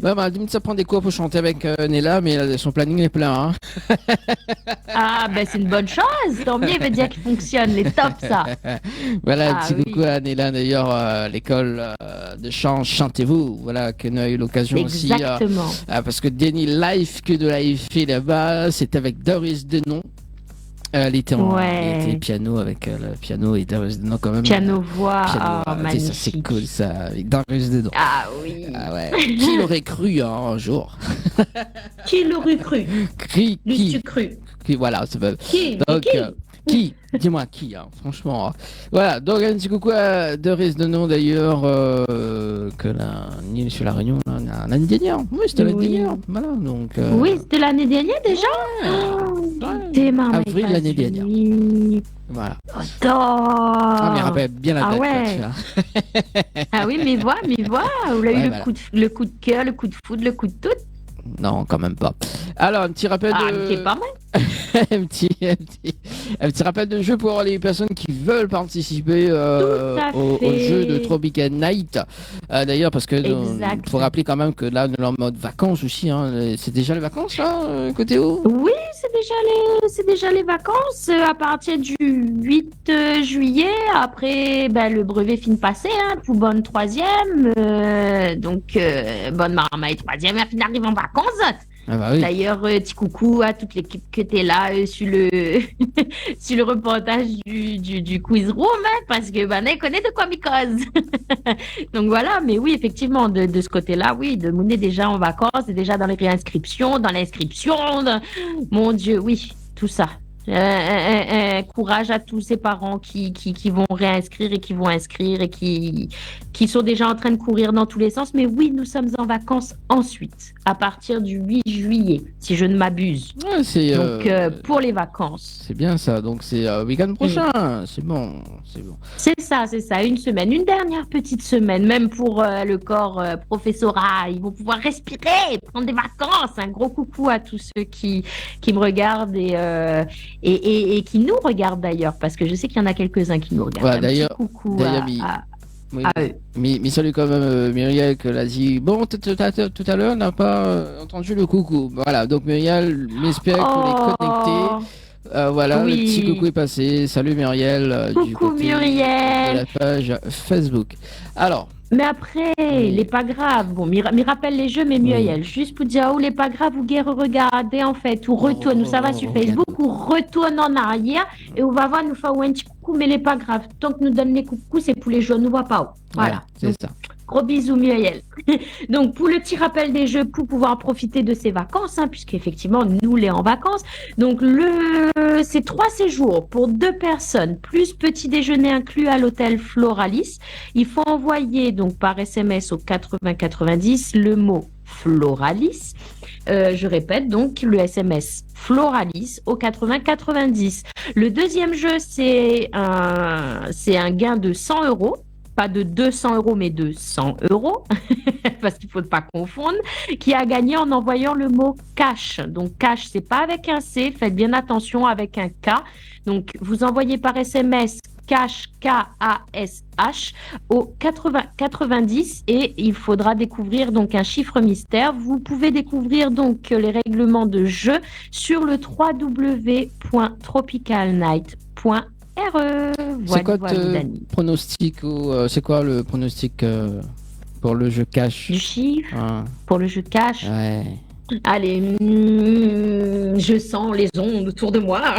bah, limite, ça prend des cours pour chanter avec Nela, mais son planning est plein, hein. Ah, ben, c'est une bonne chose. Tant mieux, il veut dire qu'il fonctionne. Les top, ça. Voilà, un petit coucou à Nela, d'ailleurs, l'école de chant, chantez-vous. Voilà, qu'on a eu l'occasion aussi. Exactement. Parce que dernier live que de live fait là-bas, c'était avec Doris Denon. Elle était piano avec le piano et Doris Denon quand même. Piano-voix, magnifique. Ça, c'est cool, ça, avec Doris Denon. Ah oui. Ah ouais. Qui l'aurait cru, hein, un jour? Qui l'aurait cru? Qui? Qui, voilà, c'est pas... Qui? Donc, qui? Dis-moi qui, hein, franchement. Voilà, donc un petit coucou à Doris Denon d'ailleurs, que l'année sur la Réunion, l'année dernière. Oui, c'était l'année dernière. Voilà, donc. Oui, c'était l'année dernière déjà. T'es marrant. Avril l'année dernière. Voilà. Ah, mais rappelle bien la date. Ouais. Ah oui, mais voilà, vous avez eu le coup de cœur, le coup de foudre, le coup de tout. Non, quand même pas. Alors, un petit rappel de... c'est pas mal. un petit rappel de jeu pour les personnes qui veulent participer au jeu de Tropical Night. D'ailleurs, parce que faut rappeler quand même que là, on est en mode vacances aussi. Hein. C'est déjà les vacances, là, côté où? Oui, c'est déjà les vacances à partir du 8 juillet. Après, ben, le brevet fin de passer, hein, pour bonne troisième. Donc, bonne marmaille troisième, et puis on arrive en vacances. Ah bah oui. D'ailleurs, petit coucou à toute l'équipe qui était là sur le sur le reportage du quiz room, hein, parce que on connaît de quoi m'y cause. Donc voilà, mais oui, effectivement, de ce côté-là, oui, de Moon est déjà en vacances, est déjà dans les réinscriptions, dans l'inscription, mon Dieu, oui, tout ça. Courage à tous ces parents qui vont réinscrire et qui vont inscrire et qui sont déjà en train de courir dans tous les sens. Mais oui, nous sommes en vacances ensuite, à partir du 8 juillet, si je ne m'abuse. Ouais, donc, pour les vacances. C'est bien ça, donc c'est week-end prochain, c'est bon. C'est ça, une semaine, une dernière petite semaine, même pour le corps professoral. Ils vont pouvoir respirer, prendre des vacances. Un gros coucou à tous ceux qui me regardent et qui nous regardent d'ailleurs, parce que je sais qu'il y en a quelques-uns qui nous regardent. Ouais, d'ailleurs, coucou mais salut quand même Muriel qui l'a dit. Bon, tout à l'heure, on n'a pas entendu le coucou. Voilà, donc Muriel, m'espère qu'on est connecté. Voilà, oui. Le petit coucou est passé. Salut Muriel. Coucou du côté Muriel. de la page Facebook. Alors. Mais après, les pas grave. Bon, m'y rappelle les jeux, mais Muriel, juste pour dire, les pas grave, ou guère regarder en fait, ou retourne, nous ça va sur Facebook, ou retourne en arrière, et on va voir, nous faire un petit coucou, mais les pas grave. Tant que nous donne les coucous, c'est pour les jeux, nous voit pas où. Voilà. Ouais, c'est ça. Gros bisous Muriel. Donc pour le petit rappel des jeux, pour pouvoir profiter de ces vacances, puisqu'effectivement nous les en vacances. Donc c'est 3 séjours pour 2 personnes, plus petit déjeuner inclus à l'hôtel Floralis. Il faut envoyer donc par SMS au 8090 le mot Floralis. Je répète donc le SMS Floralis au 8090. Le deuxième jeu c'est un gain de 100 €. Pas de 200 €, mais de 100 €, parce qu'il ne faut pas confondre, qui a gagné en envoyant le mot cash. Donc, cash, c'est pas avec un C, faites bien attention avec un K. Donc, vous envoyez par SMS cash, K-A-S-H, au 90 et il faudra découvrir donc un chiffre mystère. Vous pouvez découvrir donc les règlements de jeu sur le www.tropicalnight.fr. C'est quoi le pronostic c'est quoi le pronostic pour le jeu cash? Du chiffre pour le jeu cash. Ouais. Allez, je sens les ondes autour de moi.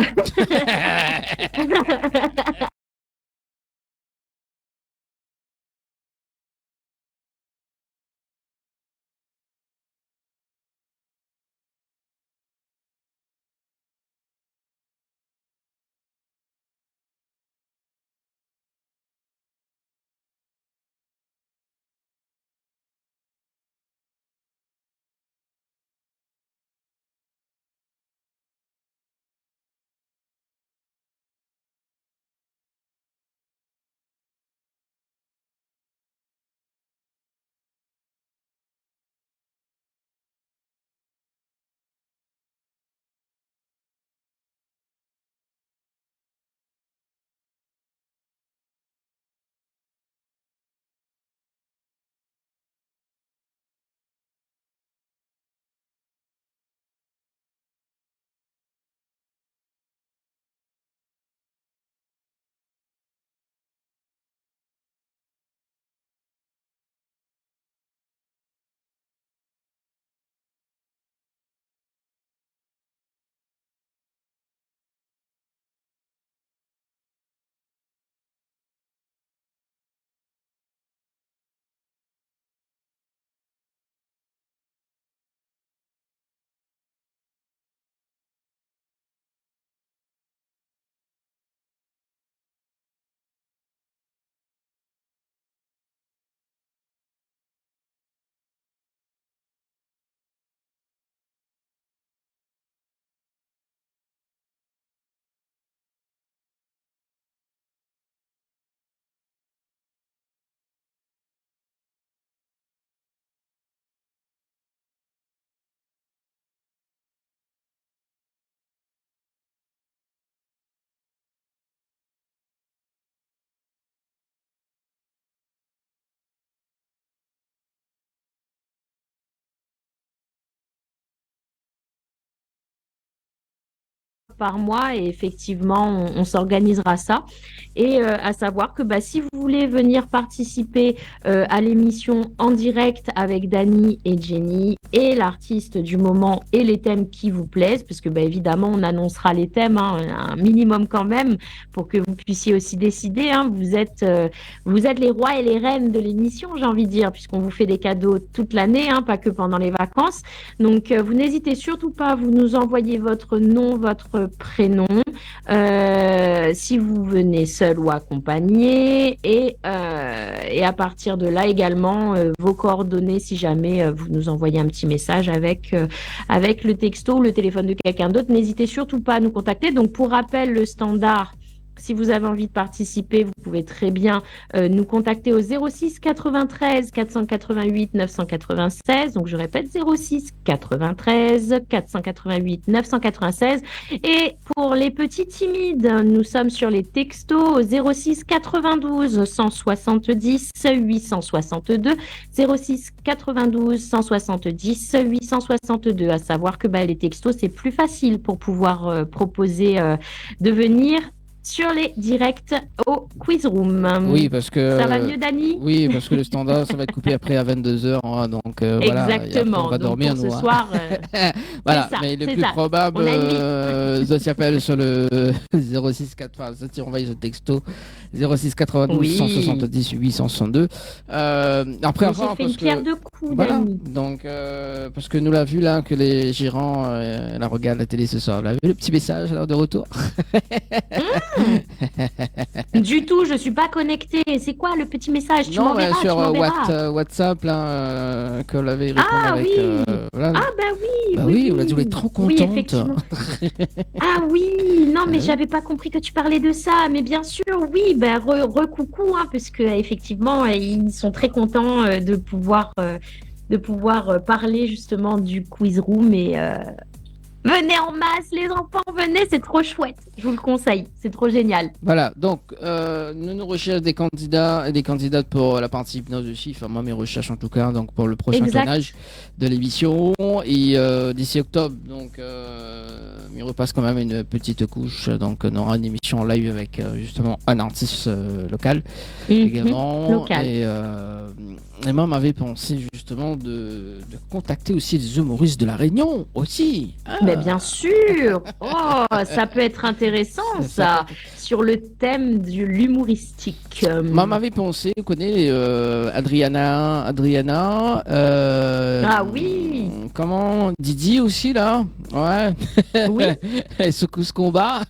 Par mois et effectivement on s'organisera ça et à savoir que si vous voulez venir participer à l'émission en direct avec Dani et Jenny et l'artiste du moment et les thèmes qui vous plaisent, parce que évidemment on annoncera les thèmes un minimum quand même pour que vous puissiez aussi décider, vous êtes les rois et les reines de l'émission, j'ai envie de dire, puisqu'on vous fait des cadeaux toute l'année, pas que pendant les vacances. Donc vous n'hésitez surtout pas, vous nous envoyez votre nom, votre prénom, si vous venez seul ou accompagné, et à partir de là également vos coordonnées si jamais vous nous envoyez un petit message avec le texto ou le téléphone de quelqu'un d'autre. N'hésitez surtout pas à nous contacter. Donc pour rappel, le standard, si vous avez envie de participer, vous pouvez très bien nous contacter au 06 93 488 996. Donc, je répète, 06 93 488 996. Et pour les petits timides, nous sommes sur les textos au 06 92 170 862. 06 92 170 862. À savoir que les textos, c'est plus facile pour pouvoir proposer de venir sur les directs au Quiz Room. Oui, parce que... Ça va mieux, Dani? Oui, parce que le standard, ça va être coupé après à 22h. Hein, donc, exactement. Voilà, on va dormir, pour nous. ce soir, voilà, ça, mais le plus probable, ça s'appelle sur le 06 4... Enfin, ça envoyé ce texto 06 92 170 862. Après, j'ai fait une pierre de coups, voilà, Dani. donc, parce que nous l'a vu là, que les gérants la regardent la télé ce soir. Vous avez vu le petit message là, de retour? Du tout, je suis pas connectée. C'est quoi le petit message? Tu m'enverras, sur tu WhatsApp là, que l'avait répondu avec. Oui. Voilà. Ah oui. Oui, on a dit on est trop contente. Oui, effectivement. Ah oui, non mais j'avais pas compris que tu parlais de ça, mais bien sûr, oui, recoucou, parce que effectivement ils sont très contents de pouvoir parler justement du Quiz Room et venez en masse, les enfants, venez, c'est trop chouette. Je vous le conseille, c'est trop génial. Voilà, donc nous recherchons des candidats et des candidates pour la partie hypnose de chiffres. Moi, mes recherches en tout cas, donc pour le prochain tournage de l'émission. Et d'ici octobre, donc il repasse quand même une petite couche. Donc on aura une émission en live avec justement un artiste local également. Local. Et moi, m'avait pensé justement de contacter aussi des humoristes de La Réunion aussi. Mais bien sûr. Oh, ça peut être intéressant ça, sur le thème de l'humoristique. Moi, m'avait pensé, vous connaissez Adriana. Ah oui. Comment Didi aussi là. Ouais. Oui. Secousse combat.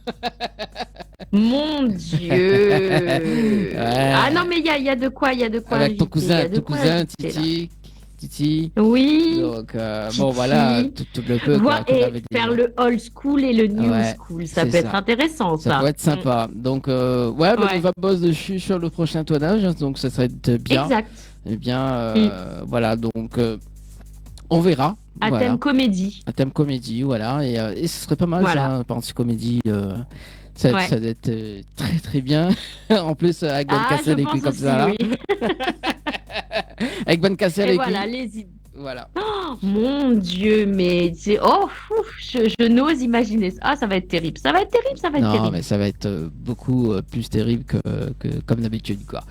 Mon Dieu. Ouais. Ah non mais il y a de quoi, avec ton cousin Titi. Oui. Donc bon voilà, tout le peu. Et faire le old school et le new school, ça peut être intéressant ça. Ça peut être sympa. Donc on va bosser dessus sur le prochain tournage, donc ça serait bien. Exact. Eh bien voilà, donc on verra. À thème comédie. À thème comédie, voilà, et ce serait pas mal ça, partie comédie. Ça doit être très très bien. En plus, avec Ben Cassel et puis comme ça. Oui. Avec Ben Cassel et voilà, voilà. Oh, mon Dieu, mais je n'ose imaginer. Ah, ça va être terrible. Ça va être terrible. Non, mais ça va être beaucoup plus terrible que comme d'habitude, quoi.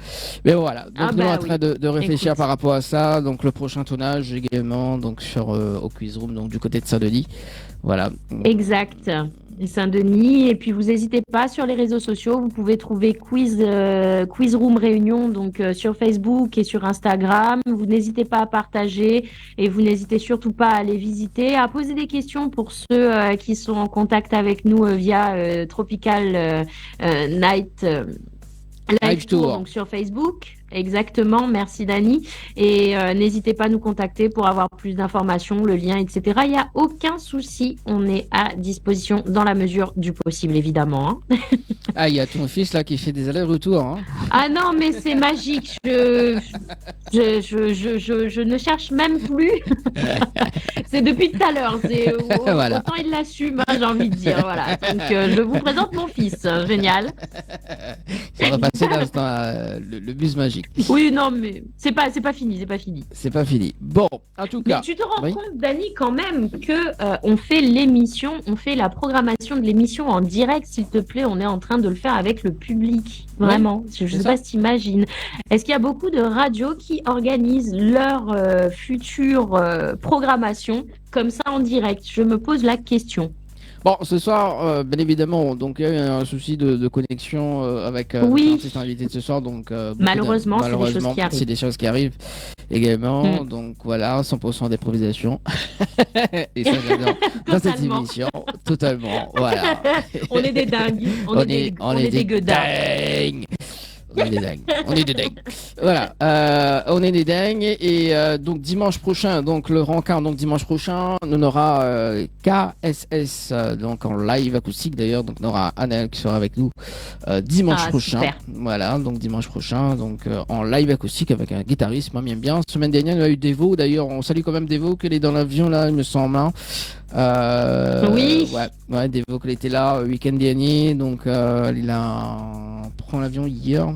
Mais voilà. Donc nous, en train de réfléchir par rapport à ça. Donc le prochain tournage également, donc sur au Quiz Room, donc du côté de Saint-Denis. Voilà. Exact. Saint-Denis, et puis vous n'hésitez pas sur les réseaux sociaux, vous pouvez trouver Quiz Room Réunion donc sur Facebook et sur Instagram. Vous n'hésitez pas à partager et vous n'hésitez surtout pas à aller visiter, à poser des questions pour ceux qui sont en contact avec nous via Tropical Night Live Tour donc sur Facebook. Exactement, merci Dani. Et n'hésitez pas à nous contacter pour avoir plus d'informations, le lien, etc. Il n'y a aucun souci, on est à disposition dans la mesure du possible, évidemment. Hein. Ah, il y a ton fils là qui fait des allers-retours. Hein. Ah non, mais c'est magique. Je ne cherche même plus. C'est depuis tout à l'heure. Voilà. Autant il l'assume, hein, j'ai envie de dire. Voilà. Donc je vous présente mon fils. Génial. Ça va passer l'instant le bus magique. Oui, non, mais c'est pas fini. C'est pas fini. Bon, en tout cas. Mais tu te rends compte, Dani, quand même, que on fait l'émission, on fait la programmation de l'émission en direct, s'il te plaît. On est en train de le faire avec le public. Vraiment. Je sais pas si t'imagines. Est-ce qu'il y a beaucoup de radios qui organisent leur future programmation comme ça en direct? Je me pose la question. Bon, ce soir, bien évidemment, donc il y a eu un souci de connexion avec l'artiste invité de ce soir, donc malheureusement, c'est des choses qui arrivent également. Donc voilà, 100% d'improvisation. Et ça, j'adore dans cette émission, totalement. Voilà. On est des dingues. On est des dingues. On est des dingues. Voilà, on est des dingues et donc dimanche prochain, donc le rencard, donc dimanche prochain, on aura KSS donc en live acoustique d'ailleurs, donc on aura Anna qui sera avec nous dimanche prochain. Super. Voilà, donc dimanche prochain, donc en live acoustique avec un guitariste, moi bien bien. Semaine dernière, il y a eu Devo d'ailleurs, on salue quand même Devo qu'elle est dans l'avion là, il me semble. Oui. Ouais, Devo qu'elle était là week-end dernier, donc il prend l'avion hier.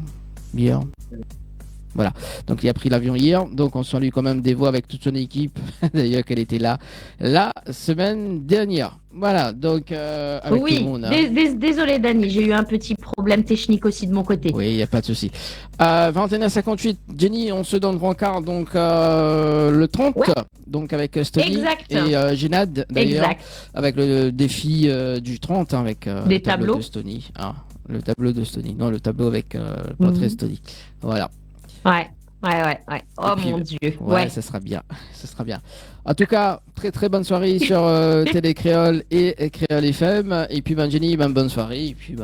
Voilà, donc il a pris l'avion hier, donc on salue quand même Devo avec toute son équipe, d'ailleurs qu'elle était là la semaine dernière. Voilà, donc avec tout le monde. Hein. Désolé Dani, j'ai eu un petit problème technique aussi de mon côté. Oui, il n'y a pas de souci. 21h58, Jenny, on se donne rencard donc le 30, donc avec Stony et Génad d'ailleurs, avec le défi du 30 avec des tableaux de Stony. Ah, le tableau de Stony, non le tableau avec le portrait Stony. Voilà. Ouais. Oh puis, mon Dieu. Ouais, ça sera bien. En tout cas, très très bonne soirée sur Télé Créole et Créole FM. Et puis Jenny, bonne soirée. Et puis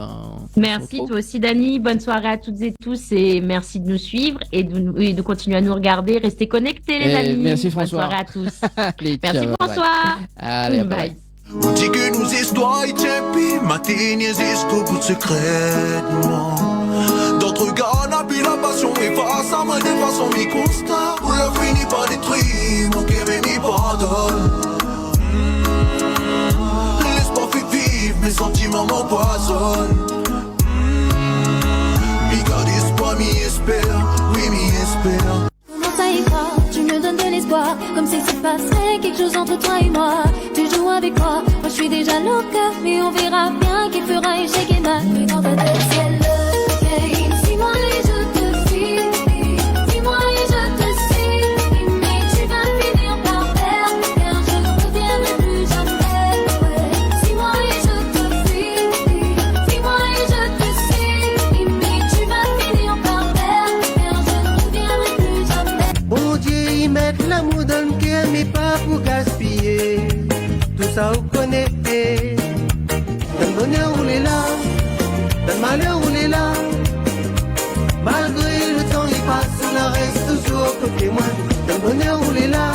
merci toi aussi Dani. Bonne soirée à toutes et tous et merci de nous suivre et de continuer à nous regarder. Restez connectés les amis. Merci François. Bonne soirée à tous. Allez, merci ciao, François. Allez, bye. On dit que nous histoires échappées, matinée jusqu'au bout de secrètement. D'autres gars n'a plus la passion et face à moi des façons mes constats. On l'a fini par détruire, mon cœur est mis pardonne. L'espoir fait vivre, mes sentiments m'empoisonnent. Mi garde espoir, mi espère, oui mi espère. Comment ça ira? Tu me donnes de l'espoir, comme si se passerait quelque chose entre toi et moi. Tu joues avec moi, moi je suis déjà loca, mais on verra bien qui fera échec et mat. Mais dans ta tête c'est le game. Suis-moi et je te suis, suis-moi et je te suis, mais tu vas finir par perdre, car je ne reviendrai plus jamais. Suis-moi et je te suis, suis-moi et je te suis, mais tu vas finir par perdre, car je ne reviendrai plus jamais. Bon Dieu, y mettre l'amour dans le cœur, mais pas pour gaspiller. Tout ça vous connaissez. Dans le bonheur on est là, dans le malheur on est là. Malgré le temps il passe, on en reste toujours côté moi. Dans le bonheur on est là,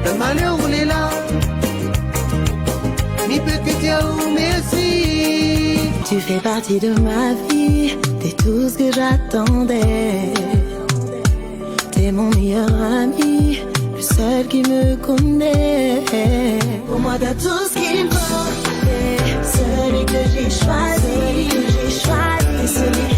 dans le malheur on est là. Mi petite yaou, merci. Tu fais partie de ma vie, t'es tout ce que j'attendais. T'es mon meilleur ami, le seul qui me connaît. Pour moi t'as tout ce qu'il faut, celui que j'ai choisi, celui